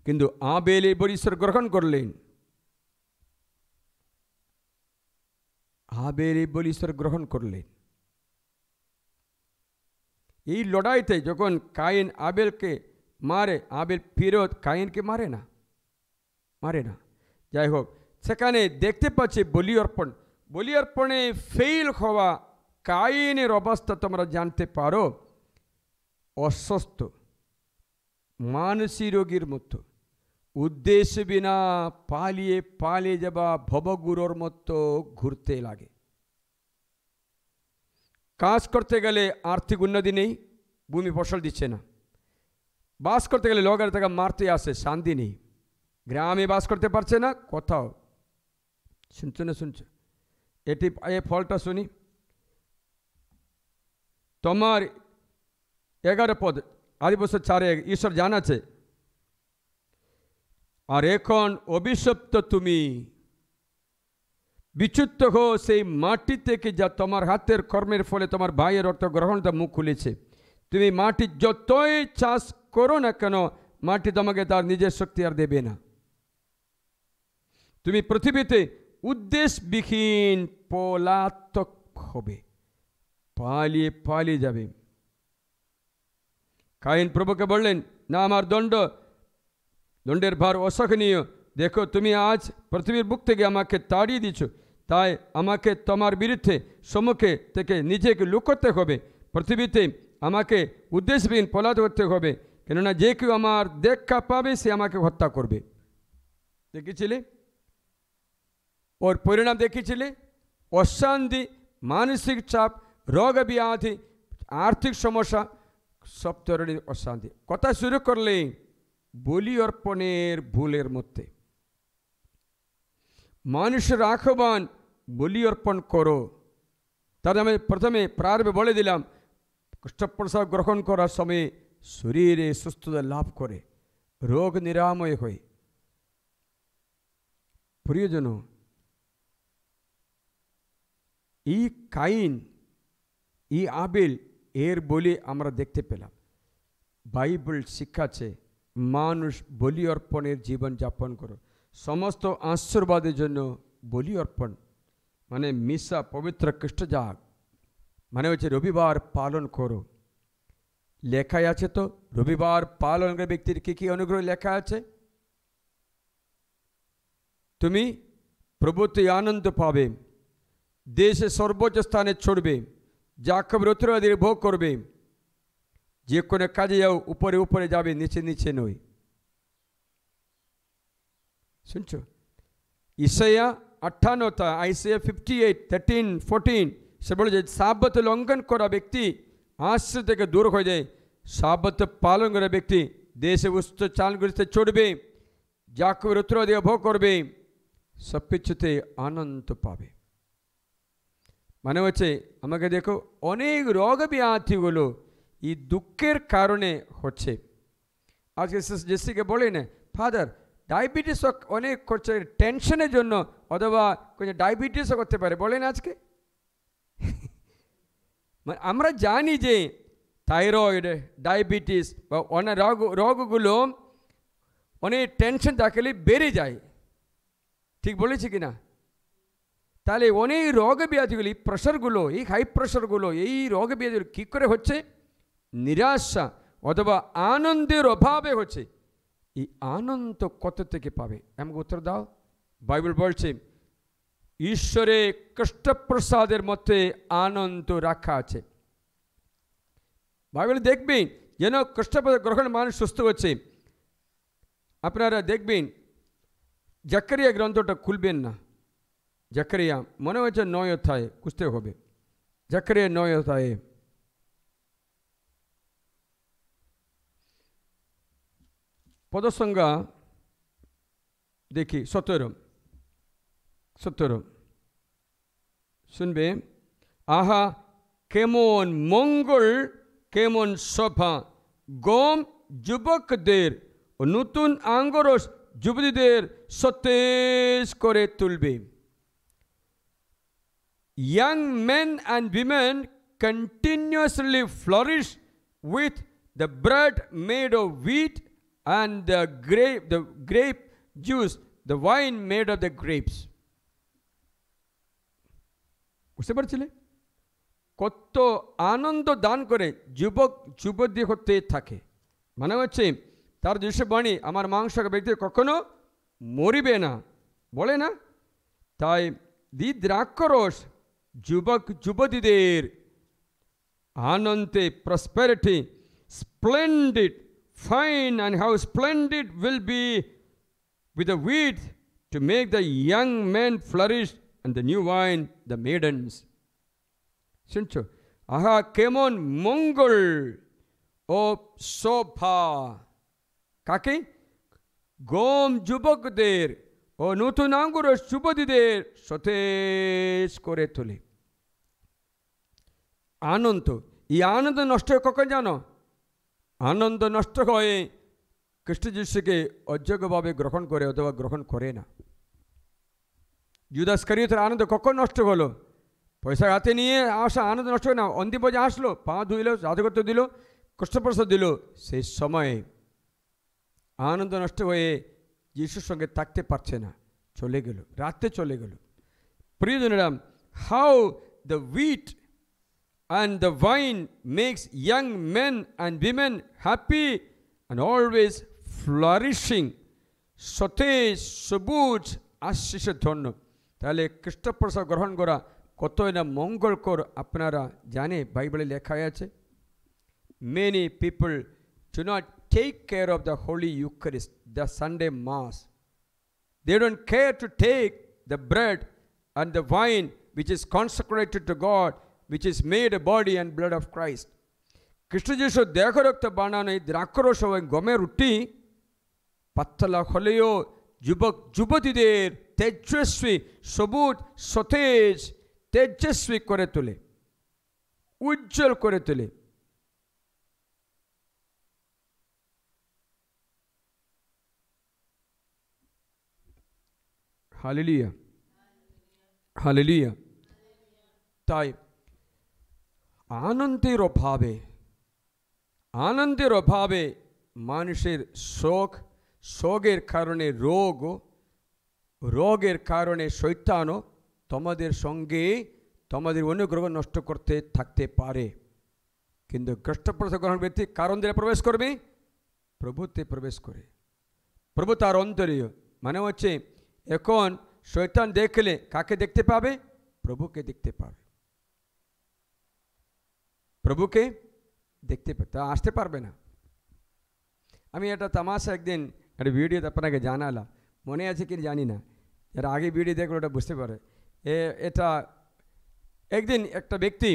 Speaker 2: কিন্তু আবেল এই বলি ঈশ্বর গ্রহণ করলেন, আবেল এই বলি ঈশ্বর গ্রহণ করলেন। এই লড়াইতে যখন কায়েন আবেলকে মারে, আবেল ফিরত কায়েনকে মারে না, মারে না। যাই হোক, সেখানে দেখতে পাচ্ছি বলি অর্পণ, বলি অর্পণে ফেল হওয়া কায়েনের অবস্থা তোমরা জানতে পারো, অসুস্থ, মানসিক রোগীর মতো, উদ্দেশ্য বিনা পালিয়ে পালিয়ে যাওয়া ভবগুরুর মতো ঘুরতে লাগে। কাজ করতে গেলে আর্থিক উন্নতি নেই, ভূমি ফসল দিচ্ছে না, বাস করতে গেলে লোকের থেকে মারতে আসে, শান্তি নেই, গ্রামে বাস করতে পারছে না কোথাও। শুনছো না? শুনছো? এটি এই ফলটা শুনি, তোমার 11 পদ, আদি বছর 4 ঈশ্বর জানাচ্ছে, আর এখন অভিশপ্ত তুমি, বিচ্যুত হো সেই মাটি থেকে যা তোমার হাতের কর্মের ফলে তোমার ভাইয়ের রক্ত গ্রহণটা মুখ খুলেছে। তুমি মাটি যতই চাষ করো না কেন, মাটি তোমাকে তার নিজের শক্তি আর দেবে না। তুমি পৃথিবীতে উদ্দেশ্যবিহীন পলাতক হবে, পালিয়ে পালিয়ে যাবে। কায়েন প্রভুকে বললেন, না, আমার দণ্ডের ভার অসহনীয়, দেখো তুমি আজ পৃথিবীর বুক থেকে আমাকে তাড়িয়ে দিচ্ছ, তাই আমাকে তোমার বিরুদ্ধে সম্মুখে থেকে নিজেকে লুকোতে হবে, পৃথিবীতে আমাকে উদ্দেশ্যবিহীন পলাতক করতে হবে, কেননা যে কেউ আমার দেখা পাবে সে আমাকে হত্যা করবে। দেখেছিলে ওর পরিণাম? দেখেছিলে? অশান্তি, মানসিক চাপ, রোগ ব্যাধি, আর্থিক সমস্যা, সব ধরনের অশান্তি। কথা শুরু করলে বলি অর্পণের ভুলের মধ্যে। মানুষের আহ্বান, বলি অর্পণ করো। তাহলে আমি প্রথমে প্রারম্ভে বলে দিলাম, কষ্টপ্রসব গ্রহণ করার সময় শরীরে সুস্থতা লাভ করে, রোগ নিরাময় হয়। প্রিয়জন, এই কাইন, এই আবেল, এর বলি আমরা দেখতে পেলাম। বাইবেল শিখাচ্ছে মানুষ বলি অর্পণের জীবন যাপন করো, সমস্ত আশীর্বাদের জন্য বলি অর্পণ, মানে মিশা পবিত্র খ্রিস্ট যাগ, মানে হচ্ছে রবিবার পালন করো। লেখায় আছে তো, রবিবার পালনকারী ব্যক্তির কী কী অনুগ্রহ লেখা আছে? তুমি প্রভুতে আনন্দ পাবে, দেশে সর্বোচ্চ স্থানে ছড়বে, যাকবের উত্তরাধিকার ভোগ করবে, যে কোনো কাজে যাও উপরে উপরে যাবে, নিচে নিচে নয়। শুনছো? ইসাইয়া 58, আইসাইয়া 58, 13, 14 সে বলে যে সাব্বত লঙ্ঘন করা ব্যক্তি আশ্রয় থেকে দূর হয়ে যায়, সাব্বত পালন করা ব্যক্তি দেশে উচ্চ চাল করতে চড়বে, যাকবের উত্তরাধিকার ভোগ করবে, সব কিছুতে আনন্দ পাবে। মানে হচ্ছে আমাকে দেখো, অনেক রোগ ব্যাধিগুলো এই দুঃখের কারণে হচ্ছে। আজকে জেসিকে বলি না, ফাদার ডায়াবেটিস অনেক করছে টেনশনের জন্য, অথবা ডায়াবেটিসও করতে পারে, বলেন আজকে। আমরা জানি যে থাইরয়েড, ডায়াবেটিস বা অনেক রোগগুলো অনেক টেনশন থাকলে বেড়ে যায়, ঠিক বলেছি কি না? তাহলে অনেক রোগ ব্যাধিগুলি, প্রেশারগুলো, এই হাই প্রেশারগুলো, এই রোগ ব্যাধিগুলো কী করে হচ্ছে? নিরাশা অথবা আনন্দের অভাবে হচ্ছে। এই আনন্দ কত থেকে পাবে? আমাকে উত্তর দাও। বাইবেল বলছে ঈশ্বরে কৃষ্ণপ্রসাদের মধ্যে আনন্দ রাখা আছে। বাইবেল দেখবেন যেন কৃষ্ণপ্রসাদ গ্রহণ মানুষ সুস্থ হচ্ছে। আপনারা দেখবেন জাকারিয়া গ্রন্থটা খুলবেন না, জাকারিয়া মনে হচ্ছে 9 অধ্যায়ে, খুঁজতে হবে, জাকারিয়া 9 অধ্যায়ে পদসংখ্যা দেখি 17 শুনবে। আহা কেমন মঙ্গল, কেমন শোভা গম যুবকদের ও নতুন আঙ্গরস যুবতীদের সতেজ করে তুলবে। Young men and women continuously flourish with the bread made of wheat and the grape juice, the wine made of the grapes. বুঝতে পারছিলে কত আনন্দ দান করে যুবক যুবতী হতে থাকে। মানে হচ্ছে তার দৃশ্যবাণী, আমার মাংস ব্যক্তি কখনো মরিবে না, বলে না? তাই দ্রাক্ষরস যুবক যুবতীদের আনন্দে, prosperity, splendid, fine, and how splendid will be with the wheat to make the young men flourish and the new wine the maidens. শুনছো? আহা কেমন মঙ্গল ও শোভা, কাকে? গম যুবকদের ও নতুন আঙ্গুর যুবতীদের সতেজ করে তোলে। আনন্দ, এই আনন্দ নষ্ট হয় কখন জানো? আনন্দ নষ্ট হয়ে খ্রিস্ট যিশুকে অযোগ্যভাবে গ্রহণ করে অথবা গ্রহণ করে না। জুদাস ইস্কারিয়তের আনন্দ কখন নষ্ট হলো? পয়সা হাতে নিয়ে আসা আনন্দ নষ্ট হয় না। অন্তিমপর্যায়ে আসলো, পা ধুইল, জাদুকত্ব দিল, কষ্টপ্রসাদ দিল, সেই সময়ে আনন্দ নষ্ট হয়ে যিশুর সঙ্গে থাকতে পারছে না, চলে গেল, রাতে চলে গেল। প্রিয়জনেরা, how the wheat and the wine makes young men and women happy and always flourishing, সতেজ সবুজ আশিসে ধন্য। তাহলে খ্রিস্টপ্রসাদ গ্রহণ করা কতই না মঙ্গলকর আপনারা জানে, বাইবেলে লেখা আছে। Many people do not take care of the Holy Eucharist, the Sunday Mass. They don't care to take the bread and the wine which is consecrated to God, which is made a body and blood of Christ. খ্রিস্ট যিশু দেহ রক্ত বানানো এই দ্রাক্ষরস ও গমের রুটি পাতলা হলেও যুবক যুবতীদের তেজস্বী, সবুজ, সতেজ, তেজস্বী করে তোলে, উজ্জ্বল করে তোলে। Hallelujah, hallelujah. তাই আনন্দের অভাবে মানুষের শোকের কারণে রোগের কারণে শয়তানও তোমাদের সঙ্গে তোমাদের অনুগ্রহ নষ্ট করতে থাকতে পারে। কিন্তু খ্রিস্টপ্রসাদ গ্রহণ ব্যক্তি কারণ দিয়ে প্রবেশ করবে, প্রভুতে প্রবেশ করে। প্রভু তার অন্তরীয়, মানে হচ্ছে এখন শয়তান দেখলে কাকে দেখতে পাবে? প্রভুকে দেখতে পাবে, প্রভুকে দেখতে তা আসতে পারবে না। আমি এটা তামাশা একদিন একটা ভিডিওতে আপনাকে জানালাম, মনে আছে কি জানি না, যারা আগে ভিডিও দেখলো ওটা বুঝতে পারে। এটা একদিন একটা ব্যক্তি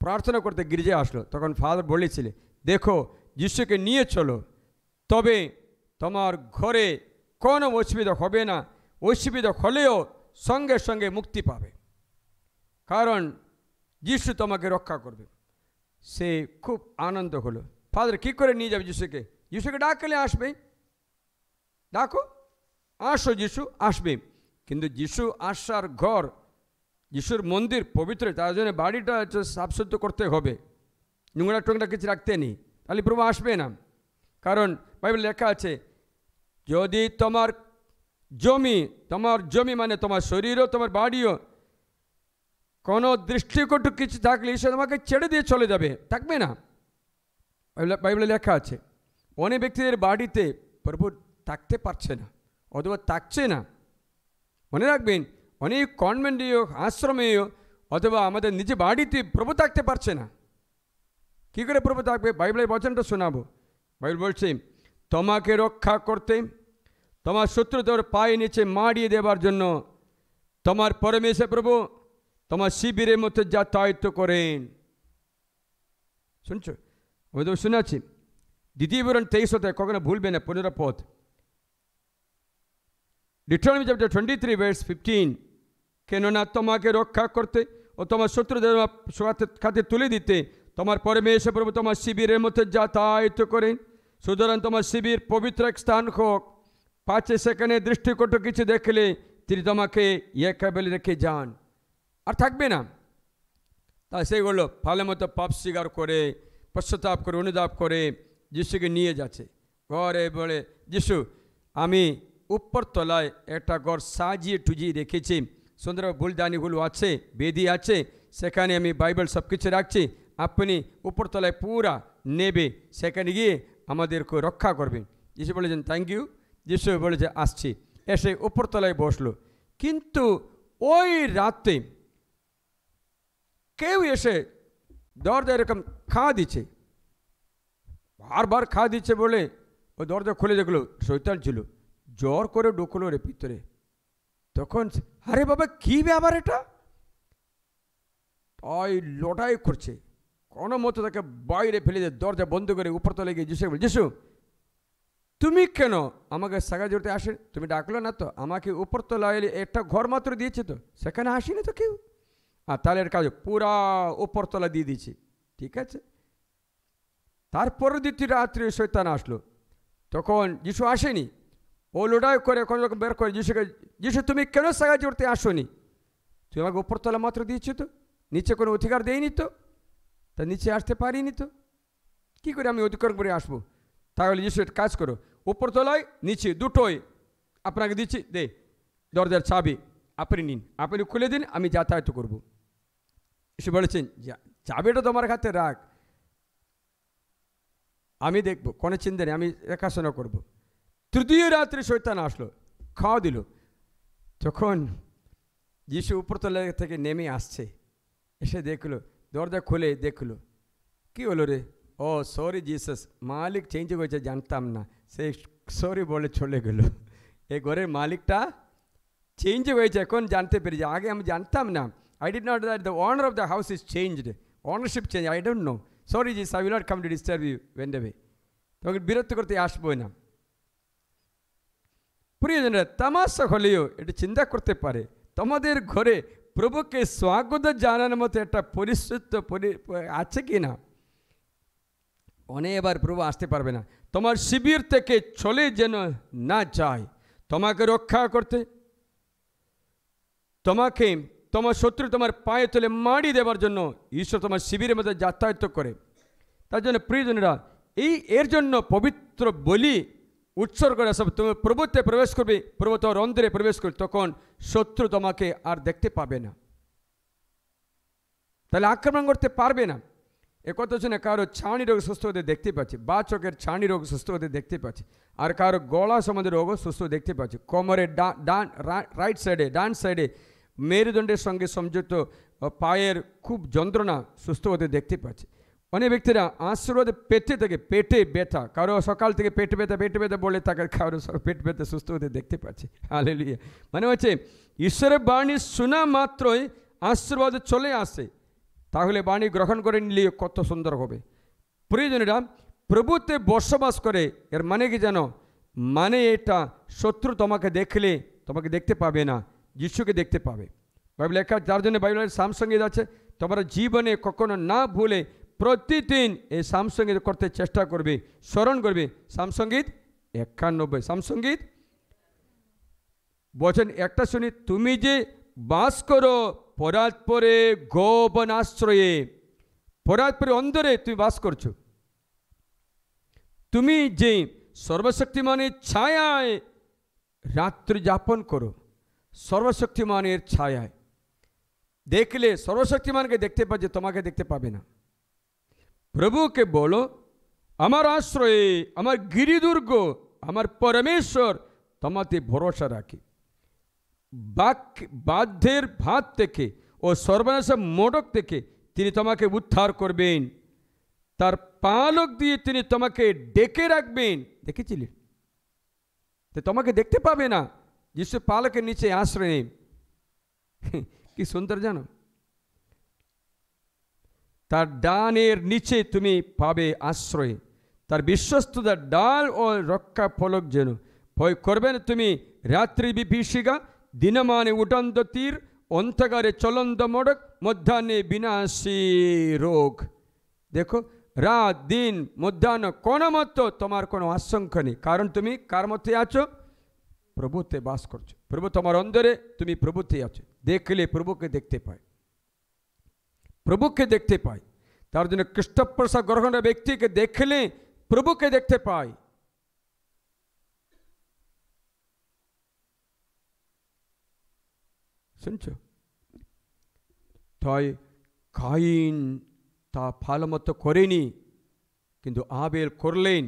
Speaker 2: প্রার্থনা করতে গির্জে আসলো, তখন ফাদার বলেছিলেন, দেখো যিশুকে নিয়ে চলো, তবে তোমার ঘরে কোনো অসুবিধা হবে না, অসুবিধা হলেও সঙ্গে সঙ্গে মুক্তি পাবে, কারণ যিশু তোমাকে রক্ষা করবে। সে খুব আনন্দ হলো। ফাদার কী করে নিয়ে যাবে যিশুকে? যিশুকে ডাকলে আসবে, ডাকো, আসো, যিশু আসবে। কিন্তু যিশু আসার ঘর, যিশুর মন্দির পবিত্র, তার জন্য বাড়িটা সাফসুদ্ধ করতে হবে, নোংরা টোংরা কিছু রাখতে নেই, তাহলে প্রভু আসবে না। কারণ বাইবেল লেখা আছে, যদি তোমার জমি মানে তোমার শরীরও তোমার বাড়িও কোনো দৃষ্টিকটু কিছু থাকলে সে তোমাকে ছেড়ে দিয়ে চলে যাবে, থাকবে না। বাইবেলে লেখা আছে অনেক ব্যক্তিদের বাড়িতে প্রভু থাকতে পারছে না অথবা থাকছে না। মনে রাখবেন, অনেক কনভেন্টেও আশ্রমেও অথবা আমাদের নিজে বাড়িতে প্রভু থাকতে পারছে না। কী করে প্রভু থাকবে? বাইবেলের বচনটা শোনাবো। বাইবেল বলছে, তোমাকে রক্ষা করতে, তোমার শত্রুদের পায়ে নিচে মারিয়ে দেবার জন্য তোমার পরমেশ্বর প্রভু তোমার শিবিরের মধ্যে যাতায়াত করেন। শুনছো? আমি তো শুনেছি, দ্বিতীয় বিবরণ 23 হতে কখনো ভুলবে না, 15 পদ, Deuteronomy chapter 23 verse 15, কেননা তোমাকে রক্ষা করতে ও তোমার শত্রুদের হাতে তুলে দিতে তোমার পরমেশ্বর প্রভু তোমার শিবিরের মধ্যে যাতায়াত করেন। সুতরাং তোমার শিবির পবিত্র এক স্থান হোক, পাছে সেখানে দৃষ্টিকটু কিছু দেখলে তিনি তোমাকে একেবারে রেখে যান, আর থাকবে না। তাই সেইগুলো ভালো মতো পাপ স্বীকার করে, পশ্চাতাপ করে, অনুতাপ করে যিশুকে নিয়ে যাচ্ছে ঘরে। বলে, যিশু আমি উপর তলায় একটা ঘর সাজিয়ে টুজিয়ে রেখেছি, সুন্দর ফুলদানিগুলো আছে, বেদি আছে, সেখানে আমি বাইবেল সব কিছু রাখছি, আপনি উপর তলায় পুরা নেবে, সেখানে গিয়ে আমাদেরকে রক্ষা করবেন। যিশু বলেছেন থ্যাংক ইউ। যিশু বলেছে আসছি, এসে উপর তলায় বসলো। কিন্তু ওই রাতে কেউ এসে দরজা এরকম খাওয়া দিচ্ছে, বারবার খাওয়া দিচ্ছে বলে ও দরজা খুলে দেখলো শয়তান ছিল, জ্বর করে ঢুকলো রে ভিতরে। তখন আরে বাবা কী ব্যাপার এটা, ওই লড়াই করছে, কোনো মতো তাকে বাইরে ফেলে দিয়ে দরজা বন্ধ করে উপর তলে গিয়ে যিশু বলে, যিশু তুমি কেন আমাকে সাহায্য করতে আসেন? তুমি ডাকলো না তো, আমাকে উপর তলায় একটা ঘর মাত্র দিয়েছে তো, সেখানে আসেনি তো কেউ। আর তাহলে এর কাজ পুরা উপরতলা দিয়ে দিচ্ছি, ঠিক আছে। তারপর দ্বিতীয় রাত্রে শয়তান আসলো, তখন যিশু আসেনি, ও লড়াই করে কোনো রকম বের করে যিশুকে, যিশু তুমি কেন সাহায্য করতে আসোনি? তুমি আমাকে উপরতলা মাত্র দিয়েছো তো, নিচে কোনো অধিকার দেয়নি তো, তা নিচে আসতে পারিনি তো, কী করে আমি অধিকার করে আসবো? তাহলে যিশু একটা কাজ করো, উপরতলায় নিচে দুটোই আপনাকে দিচ্ছি, দে দরজার চাবি, আপনি নিন, আপনি খুলে দিন, আমি যাতায়াত করব। যিশু বলেছেন, চাবিটা তোমার হাতে রাখ, আমি দেখব, কোনো চিন্তা নেই, আমি দেখাশোনা করব। তৃতীয় রাত্রে শয়তান আসলো, খাওয়া দিল। তখন যিশু উপরতলা থেকে নেমে আসছে, এসে দেখলো, দরজা খুলে দেখলো, কি হলো রে? ও সরি জিসাস, মালিক চেঞ্জ হয়েছে, জানতাম না। সে সরি বলে চলে গেল। এই ঘরের মালিকটা চেঞ্জ হয়েছে, এখন জানতে পেরেছি, আগে আমি জানতাম না। I did not know that the owner of the house is changed, ownership change, I don't know. Sorry Jesus, I will not come to disturb you, went away. তোমাকে বিরক্ত করতে আসবো না। প্রিয়জনেরা, তামাশা হলেও এটা চিন্তা করতে পারে, তোমাদের ঘরে প্রভুকে স্বাগত জানানোর মতো একটা পরিশুদ্ধ আছে কি না? অনেকবার প্রভু আসতে পারবে না, তোমার শিবির থেকে চলে যেন না যায়, তোমাকে রক্ষা করতে, তোমাকে তোমার শত্রু তোমার পায়ে তুলে মারিয়ে দেওয়ার জন্য ঈশ্বর তোমার শিবিরের মধ্যে যাতায়াত করে। তার জন্য প্রিয়জনেরা, এর জন্য পবিত্র বলি উৎসর্গ করে সব তুমি প্রভুতে প্রবেশ করবে, প্রভু তোমার অন্তরে প্রবেশ করবে, তখন শত্রু তোমাকে আর দেখতে পাবে না, তাহলে আক্রমণ করতে পারবে না। একথা শুনে কারো ছানি রোগ সুস্থ হতে দেখতে পাচ্ছি, বা চোখের ছানি রোগ সুস্থ হতে দেখতে পাচ্ছি, আর কারো গলা সম্বন্ধে রোগ সুস্থ দেখতে পাচ্ছি, কোমরের রাইট সাইডে, ডান সাইডে মেরুদণ্ডের সঙ্গে সংযুক্ত পায়ের খুব যন্ত্রণা সুস্থ হতে দেখতে পাচ্ছি, অনেক ব্যক্তিরা আশীর্বাদ পেতে থাকে, পেটে ব্যথা, কারো সকাল থেকে পেট ব্যথা বলে তাকে কারো পেট ব্যথা সুস্থ হতে দেখতে পাচ্ছি। হালেলুয়া। মানে হচ্ছে ঈশ্বরের বাণী শোনা মাত্রই আশীর্বাদ চলে আসে, তাহলে বাণী গ্রহণ করে নিলে কত সুন্দর হবে। প্রিয়জনেরা, প্রভুতে বসবাস করে এর মানে কি জানো? মানে এটা শত্রু তোমাকে দেখলে তোমাকে দেখতে পাবে না, যিশুকে দেখতে পাবে। বাইবেল লেখা, যার জন্য বাইবেলের সামসঙ্গীত আছে, তোমরা জীবনে কখনো না ভুলে প্রতিদিন এই সামসঙ্গীত করতে চেষ্টা করবে, স্মরণ করবে। সামসঙ্গীত 91, সামসঙ্গীত বচন একটা শুনি, তুমি যে বাস করো পরাৎপরে গোপন আশ্রয়ে, পরাৎপরে অন্ধরে তুমি বাস করছো, তুমি যে সর্বশক্তিমানের ছায়ায় রাত্রি যাপন করো, সর্বশক্তিমানের ছায়ায়। দেখলে সর্বশক্তিমানকে দেখতে পাচ্ছে, তোমাকে দেখতে পাবে না। প্রভুকে বলো, আমার আশ্রয়ে, আমার গিরিদুর্গ, আমার পরমেশ্বর, তোমাতে ভরসা রাখি। বাধ্যের ভাত থেকে ও সর্বনাশের মোড়ক থেকে তিনি তোমাকে উদ্ধার করবেন, তার পালক দিয়ে তিনি তোমাকে ডেকে রাখবেন। দেখেছিলি? তো তোমাকে দেখতে পাবে না, যিশু পালকের নিচে আশ্রয় নেই। কি সুন্দর জানো? তার ডানের নিচে তুমি পাবে আশ্রয়, তার বিশ্বস্ততার ডাল ও রক্ষা ফলক যেন। ভয় করবে না তুমি রাত্রি বিভীষিকা, দিনমানে উডন্ত তীর, অন্ধকারে চলন্ত মোড়ক, মধ্যাহ্নে বিনাশী রোগ। দেখো, রাত দিন মধ্যাহ্ন কোনো মতো তোমার কোনো আশঙ্কা নেই, কারণ তুমি কার মধ্যে আছো? প্রভুতে বাস করছো। প্রভু তোমার অন্তরে, তুমি প্রভুতে আছো। দেখলে প্রভুকে দেখতে পায়, প্রভুকে দেখতে পায়। তার জন্য খ্রিস্টপ্রসাদ গ্রহণের ব্যক্তিকে দেখলে প্রভুকে দেখতে পায়। শুনছ? তাই কাইন তা ভালো মতো করেনি, কিন্তু আবেল করলেন,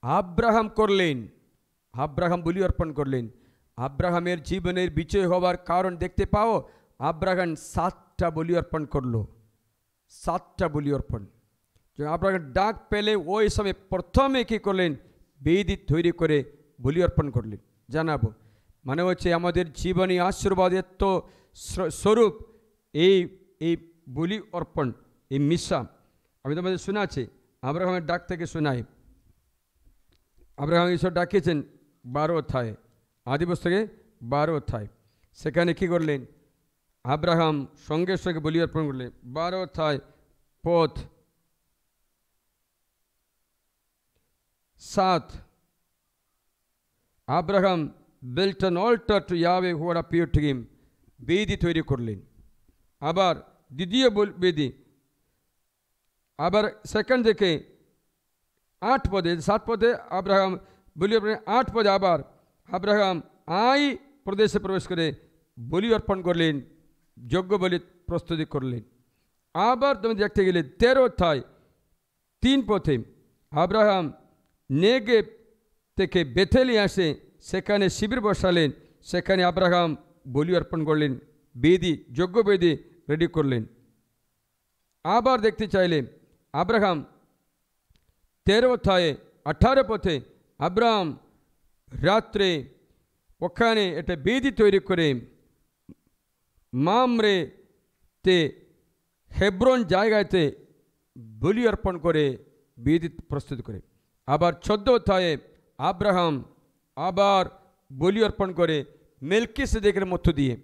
Speaker 2: আব্রাহাম করলেন। আব্রাহাম বলি অর্পণ করলেন। আব্রাহামের জীবনের বিজয় হওয়ার কারণ দেখতে পাও, আব্রাহাম 7টা বলি অর্পণ করলো, 7টা বলি অর্পণ। আব্রাহাম ডাক পেলে ওই সময় প্রথমে কি করলেন? বেদি তৈরি করে বলি অর্পণ করলেন। জানাবো মানে হচ্ছে আমাদের জীবনী আশীর্বাদের তো স্বরূপ এই এই বলি অর্পণ, এই মিশা। আমি তোমাদের শোনাচ্ছি, আব্রাহামের ডাক থেকে শোনাই। আব্রাহাম ঈশ্বর ডাকিয়েছেন 12 অধ্যায়ে, আদি পুস্তকে 12 অধ্যায়। সেখানে কি করলেন? আব্রাহাম সঙ্গে সঙ্গে বলি অর্পণ করলেন। 12 অধ্যায় পদ 7, Abraham built an altar to Yahweh who had appeared to him, বেদি তৈরি করলেন। আবার দ্বিতীয় বেদি, আবার সেকেন্ড থেকে 8 পদে, 7 পদে আব্রাহাম বলি অর্পণ, 8 পদে আবার আব্রাহাম আই প্রদেশে প্রবেশ করে বলি অর্পণ করলেন, যজ্ঞ বলি প্রস্তুতি করলেন। আবার তুমি দেখতে গেলে 13 অধ্যায় 3 পথে আব্রাহাম নেগেব থেকে বেথেলে আসে, সেখানে শিবির বসালেন, সেখানে আব্রাহাম বলি অর্পণ করলেন, বেদি, যজ্ঞ বেদি রেডি করলেন। আবার দেখতে চাইলে আব্রাহাম 13 অধ্যায়ে 18 পথে আব্রাহাম রাত্রে ওখানে একটা বেদি তৈরি করে মামরেতে, হেব্রন জায়গাতে বলি অর্পণ করে বেদি প্রস্তুত করে। আবার 14 অধ্যায়ে আব্রাহাম আবার বলি অর্পণ করে মেলকিসেদেকের মধ্য দিয়ে।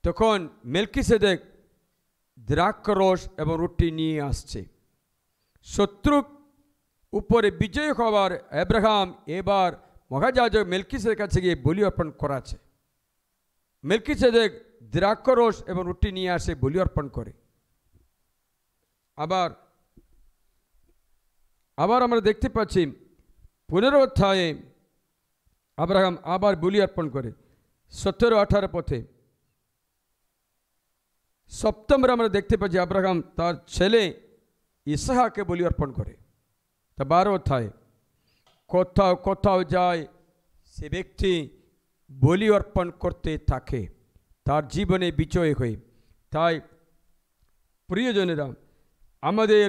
Speaker 2: তখন মেলকিসেদেক দ্রাক্ষরস এবং রুটি নিয়ে আসছে। শত্রু উপরে বিজয় হওয়ার আব্রাহাম এবার মহাযাজক মেলকিসেদের কাছে গিয়ে বলি অর্পণ করাছে। মেলকিসেদেক দ্রাক্ষরস এবং রুটি নিয়ে আসে, বলি অর্পণ করে। আবার আমরা দেখতে পাচ্ছি 15 অধ্যায়ে আব্রাহাম আবার বলি অর্পণ করে 17-18 পথে। সপ্তমবার আমরা দেখতে পাচ্ছি আব্রাহাম তার ছেলে ইসহাককে বলি অর্পণ করে। তা 12 অধ্যায়ে কোথাও কোথাও যায় সে ব্যক্তি বলি অর্পণ করতে থাকে, তার জীবনে বিজয় হয়ে। তাই প্রিয়জনেরা, আমাদের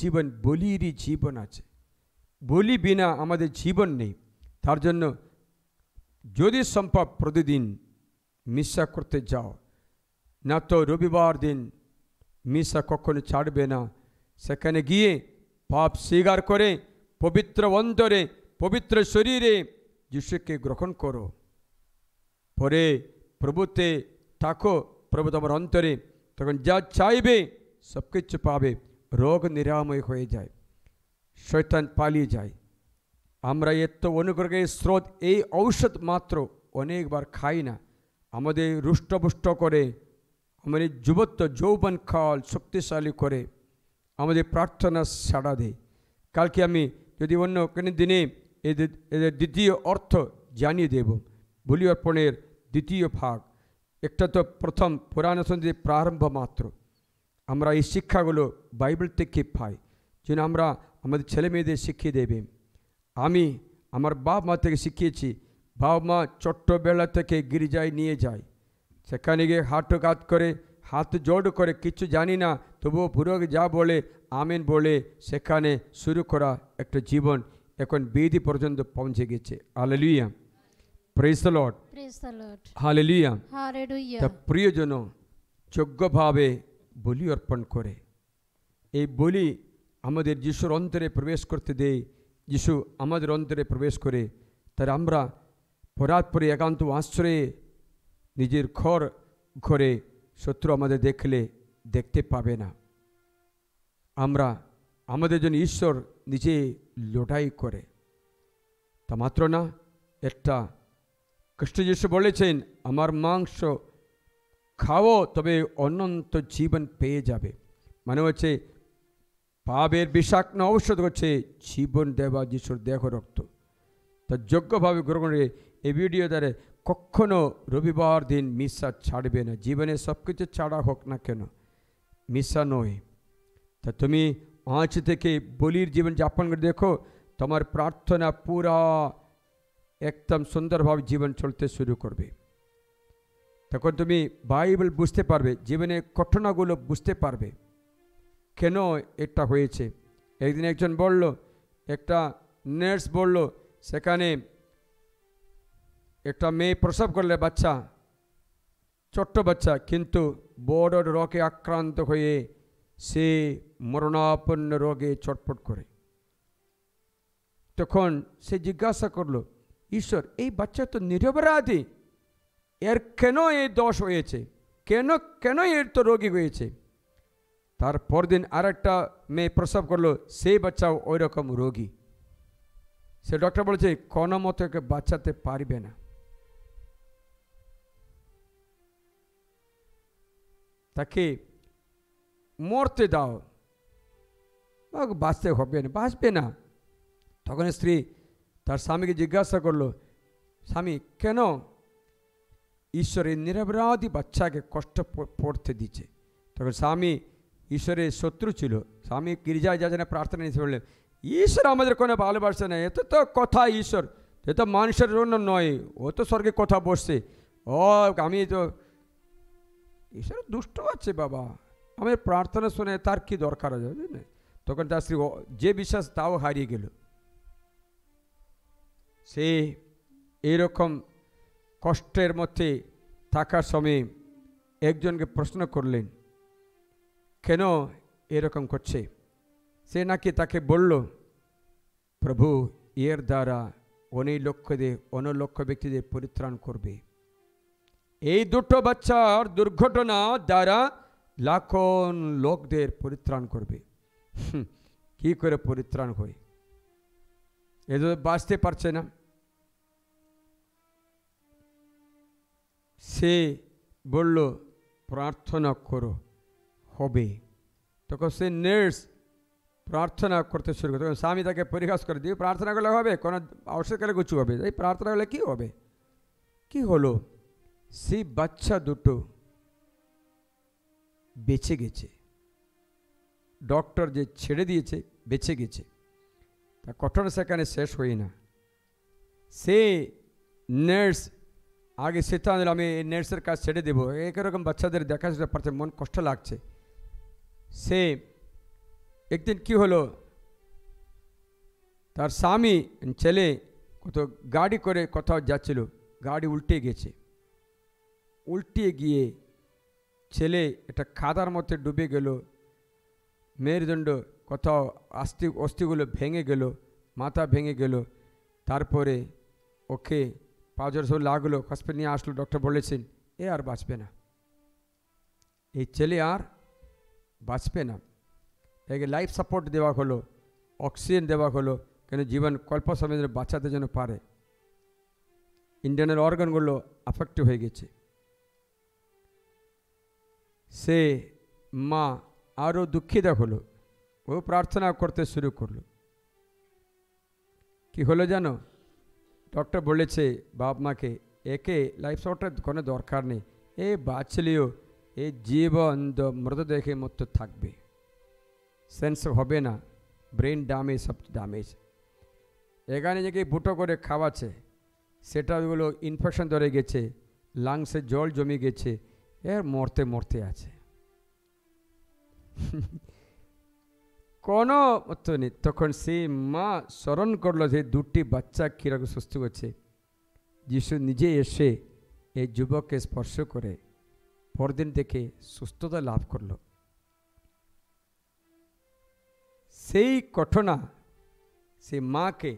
Speaker 2: জীবন বলিরই জীবন আছে, বলি বিনা আমাদের জীবন নেই। তার জন্য যদি সম্ভব প্রতিদিন মিশা করতে যাও, না তো রবিবার দিন মিশা কখনো ছাড়বে না। সেখানে গিয়ে পাপ স্বীকার করে পবিত্র অন্তরে পবিত্র শরীরে যিশুকে গ্রহণ করো, পরে প্রভুতে থাকো, প্রভু তোমার অন্তরে, তখন যা চাইবে সব কিছু পাবে। রোগ নিরাময় হয়ে যায়, শয়তান পালিয়ে যায়। আমরা এত অনুগ্রহের স্রোত, এই ঔষধ মাত্র অনেকবার খাই না, আমাদের রুষ্টপুষ্ট করে, আমাদের যৌবন কাল শক্তিশালী করে, আমাদের প্রার্থনা সাড়া দেয়। কালকে আমি যদি অন্য কোনো দিনে এদের দ্বিতীয় অর্থ জানিয়ে দেব। বলি অর্পণের দ্বিতীয় ভাগ, একটা তো প্রথম পুরাণ সন্ধি প্রারম্ভ মাত্র। আমরা এই শিক্ষাগুলো বাইবেল থেকে পাই, যেন আমরা আমাদের ছেলে মেয়েদের শিখিয়ে দেবে। আমি আমার বাপ মা থেকে শিখিয়েছি। বাপ মা ছোট্টবেলা থেকে গির্জায় নিয়ে যায়, সেখানে গিয়ে হাঁটুঘাত করে, হাত জোড় করে, কিছু জানি না, তবুও পুরো যা বলে আমেন বলে সেখানে শুরু করা একটা জীবন এখন বেদি পর্যন্ত পৌঁছে গেছে। Hallelujah, praise the Lord, hallelujah. তা প্রিয়জন যোগ্যভাবে বলি অর্পণ করে, এই বলি আমাদের যিশুর অন্তরে প্রবেশ করতে দেয়। যিশু আমাদের অন্তরে প্রবেশ করে, তার আমরা পরাৎপরে একান্ত আশ্রয়ে নিজের ঘরে শত্রু আমাদের দেখতে পাবে না। আমরা আমাদের জন্য ঈশ্বর নিজে লড়াই করে। তা মাত্র না, একটা খ্রিস্ট যিশু বলেছেন, আমার মাংস খাও তবে অনন্ত জীবন পেয়ে যাবে। মানে হচ্ছে পাপের বিষাক্ত ঔষধ হচ্ছে জীবন দেওয়া যিশুর দেহ রক্ত। তা যোগ্যভাবে গ্রহণ করে এই ভিডিও দ্বারা কখনো রবিবার দিন মিশা ছাড়বে না। জীবনে সব কিছু ছাড়া হোক না কেন, মিশা নয়। তা তুমি আজ থেকে বলির জীবন যাপন করে দেখো, তোমার প্রার্থনা পুরা একদম সুন্দরভাবে জীবন চলতে শুরু করবে। তখন তুমি বাইবেল বুঝতে পারবে, জীবনে ঘটনাগুলো বুঝতে পারবে কেন এটা হয়েছে। একদিন একজন বলল, একটা নার্স বলল, সেখানে একটা মেয়ে প্রসব করলে বাচ্চা, ছোট্ট বাচ্চা, কিন্তু বড় রোগে আক্রান্ত হয়ে সে মরণাপন্ন রোগে ছটফট করে। তখন সে জিজ্ঞাসা করলো, ঈশ্বর, এই বাচ্চা তো নিরপরাধী, এর কেন এই দোষ হয়েছে, কেন এর তো রোগী হয়েছে। তারপর দিন আর একটা মেয়ে প্রসব করলো, সেই বাচ্চাও ওই রকম রোগী। সে ডক্টর বলেছে কোনো মতো একে বাঁচাতে পারবে না। তাকে মরতে দাও, বাঁচতে হবে না, বাঁচবে না। তখন স্ত্রী তার স্বামীকে জিজ্ঞাসা করলো, স্বামী, কেন ঈশ্বরের নিরপরাধী বাচ্চাকে কষ্ট পড়তে দিচ্ছে? তখন স্বামী ঈশ্বরের শত্রু ছিল। স্বামী গির্জায় যা যেন প্রার্থনা নিয়ে বললেন, ঈশ্বর আমাদের কোনো ভালোবাসে না, এত তো কথা ঈশ্বর, এ তো মানুষের জন্য নয়, ও তো স্বর্গে কথা বসছে, আমি তো ঈশ্বর দুষ্ট আছে বাবা, আমি প্রার্থনা শুনে তার কি দরকার আছে না। তখন তার স্ত্রী যে বিশ্বাস তাও হারিয়ে গেল। সে এরকম কষ্টের মধ্যে থাকার সময় একজনকে প্রশ্ন করলেন, কেন এরকম করছে? সে নাকি তাকে বলল, প্রভু এর দ্বারা অনেক লক্ষ ব্যক্তিদের পরিত্রাণ করবে। এই দুটো বাচ্চার দুর্ঘটনা দ্বারা লাখো লোকদের পরিত্রাণ করবে। কি করে পরিত্রাণ হয়? এ তো বাঁচতে পারছে না। সে বলল, প্রার্থনা করো, হবে। তখন সে নার্স প্রার্থনা করতে শুরু করে। তখন স্বামী তাকে পরিহাস করে দিয়ে, প্রার্থনা করলে হবে? কোনো ঔষধ খেলে কিছু হবে? এই প্রার্থনা করলে কী হবে? কি হলো? সেই বাচ্চা দুটো বেঁচে গেছে। ডক্টর যে ছেড়ে দিয়েছে বেঁচে গেছে। তা ঘটনা সেখানে শেষ হই না। সে নার্স আগে সিদ্ধান্ত নিল, আমি এই নার্সের কাজ ছেড়ে দেবো, একরকম বাচ্চাদের দেখাশোনা পারছে, মন কষ্ট লাগছে। সে একদিন কি হলো, তার স্বামী ছেলে গাড়ি করে কোথাও যাচ্ছিল, গাড়ি উল্টে গেছে। উল্টে গিয়ে ছেলে একটা খাদার মধ্যে ডুবে গেল, মেরুদণ্ড কোথাও অস্থিগুলো ভেঙে গেল, মাথা ভেঙে গেল। তারপরে ওকে পাঁচর সব লাগলো, হসপিটাল নিয়ে আসলো। ডক্টর বলেছেন এ আর বাঁচবে না, এই ছেলে আর বাঁচবে না। একে লাইফ সাপোর্ট দেওয়া হলো, অক্সিজেন দেওয়া হলো, কেন জীবন কল্প সময় বাঁচাতে যেন পারে। ইন্টারনাল অর্গানগুলো অ্যাফেক্ট হয়ে গেছে। সে মা আরও দুঃখিত হলো, ও প্রার্থনা করতে শুরু করলো। কি হলো জানো, ডক্টর বলেছে বাপ মাকে একে লাইফ সাপোর্টের কোনো দরকার নেই, এ বাঁচলেও এ জীবন মৃতদেহের মতো থাকবে, সেন্স হবে না, ব্রেন ড্যামেজ, সব ড্যামেজ। এখানে যে বুটো করে খাওয়াচ্ছে সেটাগুলো ইনফেকশন ধরে গেছে, লাংসে জল জমে গেছে, এর মরতে মরতে আছে। কোনো মতো নেই। তখন সেই মা স্মরণ করলো যে দুটি বাচ্চা কীরকম সুস্থ করছে। যিশু নিজে এসে এই যুবককে স্পর্শ করে পরদিন থেকে সুস্থতা লাভ করলো। সেই ঘটনা সেই মাকে,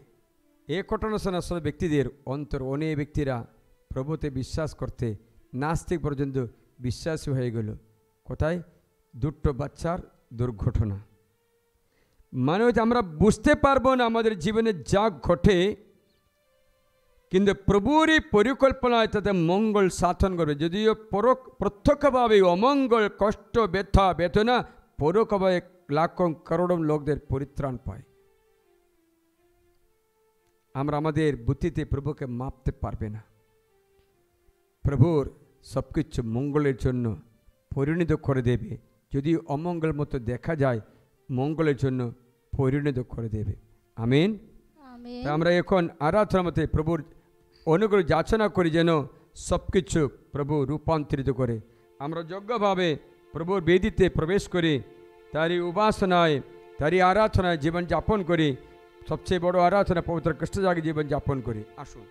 Speaker 2: এ ঘটনা শোনা সব ব্যক্তিদের অন্তর, অনেক ব্যক্তিরা প্রভুতে বিশ্বাস করতে নাস্তিক পর্যন্ত বিশ্বাসী হয়ে গেল। কোথায়? দুটো বাচ্চার দুর্ঘটনা। মানে হচ্ছে আমরা বুঝতে পারবো না আমাদের জীবনে যা ঘটে, কিন্তু প্রভুরই পরিকল্পনায় তাতে মঙ্গল সাধন করবে। যদিও প্রত্যক্ষভাবে অমঙ্গল, কষ্ট, ব্যথা, বেদনা পরোক্ষভাবে লাখ করোড় লোকদের পরিত্রাণ পায়। আমরা আমাদের বুদ্ধিতে প্রভুকে মাপতে পারবে না। প্রভুর সব কিছু মঙ্গলের জন্য পরিণত করে দেবে। যদি অমঙ্গল মতো দেখা যায়, মঙ্গলের জন্য পরিণত করে দেবে। আমিন। আমরা এখন আরাধনার মধ্যে প্রভুর অনুগ্রহ যাচনা করি, যেন সব কিছু প্রভু রূপান্তরিত করে। আমরা যোগ্যভাবে প্রভুর বেদিতে প্রবেশ করি, তারই উপাসনায়, তারই আরাধনায় জীবন যাপন করি। সবচেয়ে বড় আরাধনা পবিত্র খ্রিস্ট জাগে জীবন যাপন করি। আসুন।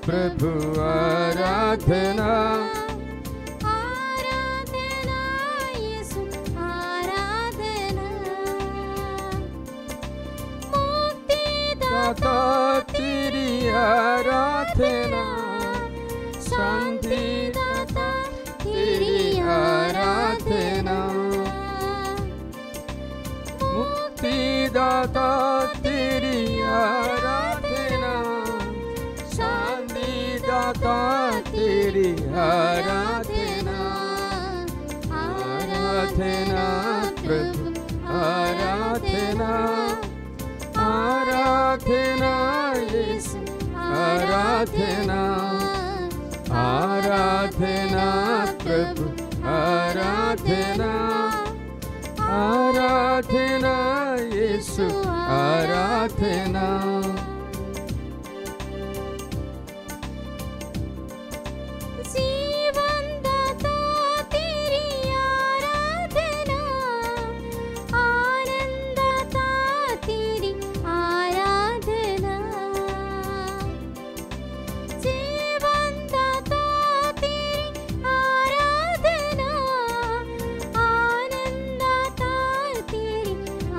Speaker 2: प्रभु आराधना,
Speaker 3: आराधना यीशु आराधना, मुक्तिदाता
Speaker 2: तेरी आराधना, शांतिदाता तेरी आराधना, मुक्तिदाता तेरी आराधना, शांतिदाता तेरी आराधना। प्रभु आराधना आराधना यीशु आराधना
Speaker 3: जीवनदाता तेरी आराधना आनंददाता तेरी आराधना जीवनदाता तेरी आराधना आनंददाता तेरी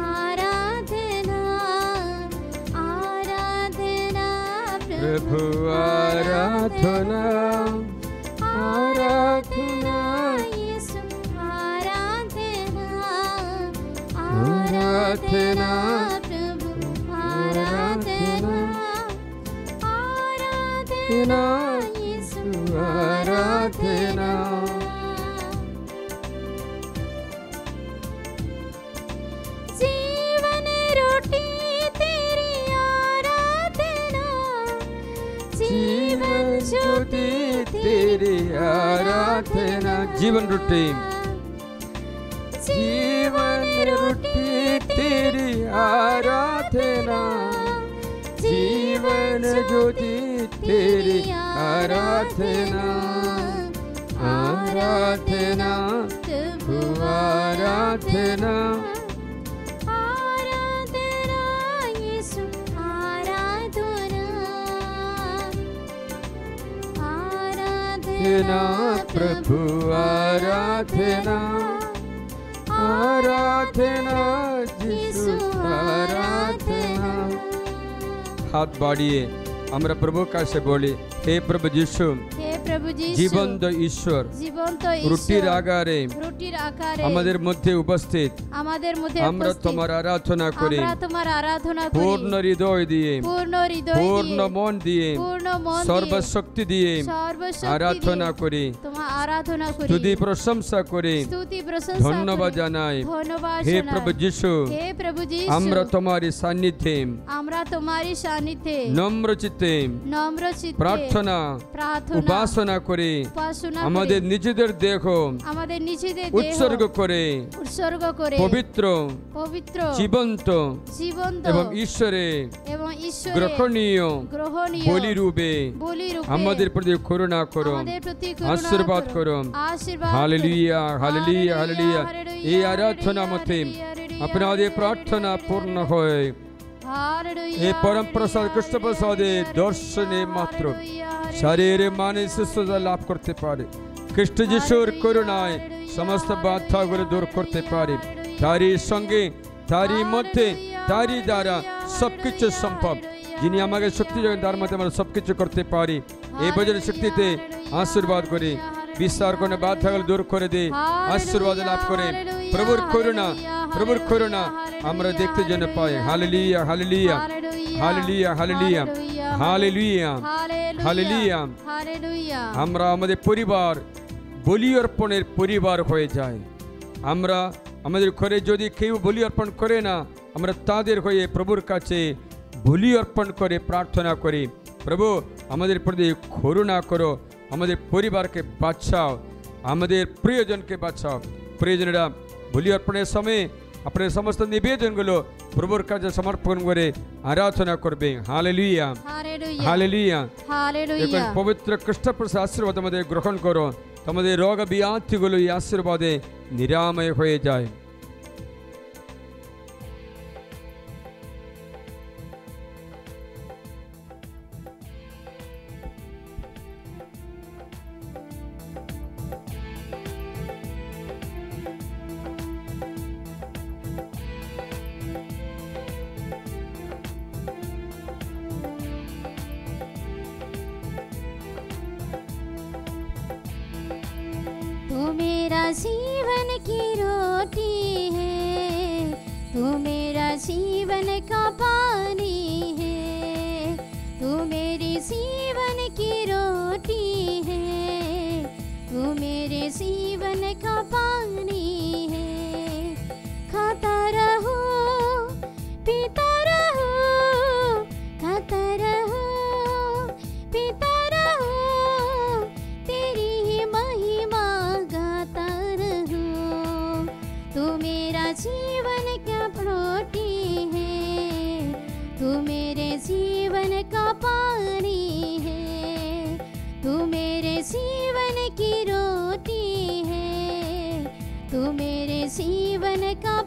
Speaker 3: आराधना आराधना
Speaker 2: प्रभु आराधना आराधना
Speaker 3: यीशु आराधना
Speaker 2: आराधना
Speaker 3: प्रभु आराधना
Speaker 2: आराधना
Speaker 3: यीशु
Speaker 2: आराधना
Speaker 3: जीवन रोटी तेरी आराधना
Speaker 2: जीवन ज्योति तेरी आराधना जीवन रोटी जीवन रोटी तेरी आराधना जीवन ज्योति तेरी आराधना आराधना प्रभु आराधना
Speaker 3: आराधना यीशु आराधना
Speaker 2: आराधना प्रभु आराधना आराधना यीशु आराधना हाथ बाड़िए আমরা প্রভুর কাছে বলি হে প্রভু যিশু
Speaker 3: हे प्रभु जी
Speaker 2: জীবন্ত ঈশ্বর
Speaker 3: জীবন্ত
Speaker 2: রুটির আকারে
Speaker 3: রুটির আকারে
Speaker 2: আমাদের মধ্যে উপস্থিত
Speaker 3: আমাদের মধ্যে
Speaker 2: আমরা
Speaker 3: উপস্থিত
Speaker 2: তোমার আরাধনা করি
Speaker 3: আমরা তোমার আরাধনা করি
Speaker 2: পূর্ণ হৃদয় দিয়ে
Speaker 3: পূর্ণ হৃদয়
Speaker 2: পূর্ণ
Speaker 3: দিয়ে
Speaker 2: মন দিয়ে
Speaker 3: পূর্ণ মন দিয়ে
Speaker 2: সর্বশক্তি দিয়ে
Speaker 3: সর্বশক্তি
Speaker 2: আরাধনা
Speaker 3: দিয়ে
Speaker 2: করি
Speaker 3: তোমার আরাধনা করি
Speaker 2: স্তুতি প্রশংসা করি
Speaker 3: স্তুতি প্রশংসা
Speaker 2: ধন্যবাদ
Speaker 3: করি,
Speaker 2: জানাই
Speaker 3: ধন্যবাদ
Speaker 2: হে
Speaker 3: জানাই।
Speaker 2: প্রভু যিশু
Speaker 3: হে প্রভু যীশু
Speaker 2: আমরা তোমার সান্নিধ্যে
Speaker 3: আমরা তোমারই সান্নিধ্যে
Speaker 2: নম্র চিত্তে
Speaker 3: নম্র চিত্তে
Speaker 2: প্রার্থনা
Speaker 3: প্রার্থনা
Speaker 2: উপাসনা করে
Speaker 3: উপাসনা
Speaker 2: আমাদের
Speaker 3: করে
Speaker 2: নিজেদের দেহ
Speaker 3: আমাদের নিজেদের দেহ
Speaker 2: উৎসর্গ করে
Speaker 3: উৎসর্গ করে
Speaker 2: পবিত্র
Speaker 3: পবিত্র
Speaker 2: জীবন্ত
Speaker 3: জীবন্ত
Speaker 2: এবং ঈশ্বরে
Speaker 3: এবং ঈশ্বরের
Speaker 2: গ্রহণীয়
Speaker 3: গ্রহণীয়
Speaker 2: বলিরূপে
Speaker 3: বলিরূপে
Speaker 2: আমাদের প্রতি করুণা করো
Speaker 3: আমাদের প্রতি করুণা
Speaker 2: আশীর্বাদ করো
Speaker 3: আশীর্বাদ
Speaker 2: হালেলুয়া হালেলুয়া হালেলুয়া
Speaker 3: হালেলুয়া,
Speaker 2: এই আরাধনা মতে
Speaker 3: হালেলুয়া,
Speaker 2: আপনাদের প্রার্থনা পূর্ণ হয়
Speaker 3: হালেলুয়া,
Speaker 2: এই পরম প্রসাদ কৃষ্ণ প্রসাদে দর্শনে মাত্র শরীরে মানে সুস্থতা লাভ করতে পারে খ্রিস্ট যিশুর করুণায় সমস্ত বাধাগুলো দূর করতে পারে তারই সঙ্গে তারই মধ্যে তারই দ্বারা সবকিছু সম্ভব যিনি আমাকে শক্তি যোগান তার মধ্যে আমরা সবকিছু করতে পারি এই ভজনের শক্তিতে আশীর্বাদ করে বিশ্বাস করে বাধাগুলো দূর করে দে আশীর্বাদ লাভ করে প্রভুর করুণা আমরা দেখতে যেন পাই hallelujah hallelujah hallelujah hallelujah hallelujah hallelujah
Speaker 3: hallelujah
Speaker 2: আমরা আমাদের পরিবার বলি অর্পণের পরিবার হয়ে যায় আমরা আমাদের ঘরে যদি কেউ বলি অর্পণ করে না আমরা তাদের হয়ে প্রভুর কাছে বলি অর্পণ করে প্রার্থনা করি প্রভু আমাদের প্রতি করুণা করো আমাদের পরিবারকে বাঁচাও আমাদের প্রিয়জনকে বাঁচাও প্রিয়জনেরা বলি অর্পণের সময় আপনার সমস্ত নিবেদনগুলো প্রভুর কাছে সমর্পণ করে আরাধনা করবে হালেলুয়া
Speaker 3: হালেলুয়া
Speaker 2: হালেলুয়া এখন
Speaker 3: হালেলুয়া
Speaker 2: পবিত্র কৃষ্ণপ্রসাদ আশীর্বাদ আমাদের গ্রহণ করো তোমাদের রোগ ব্যাধিগুলো এই আশীর্বাদে নিরাময় হয়ে যায়
Speaker 3: तू मेरा जीवन की रोटी है तू मेरा जीवन का पानी है तू मेरी जीवन की रोटी है तू मेरे जीवन का पानी है खाता रहो पीता रहो खाता रहो पीता रहो तेरी ही महिमा तू मेरे जीवन का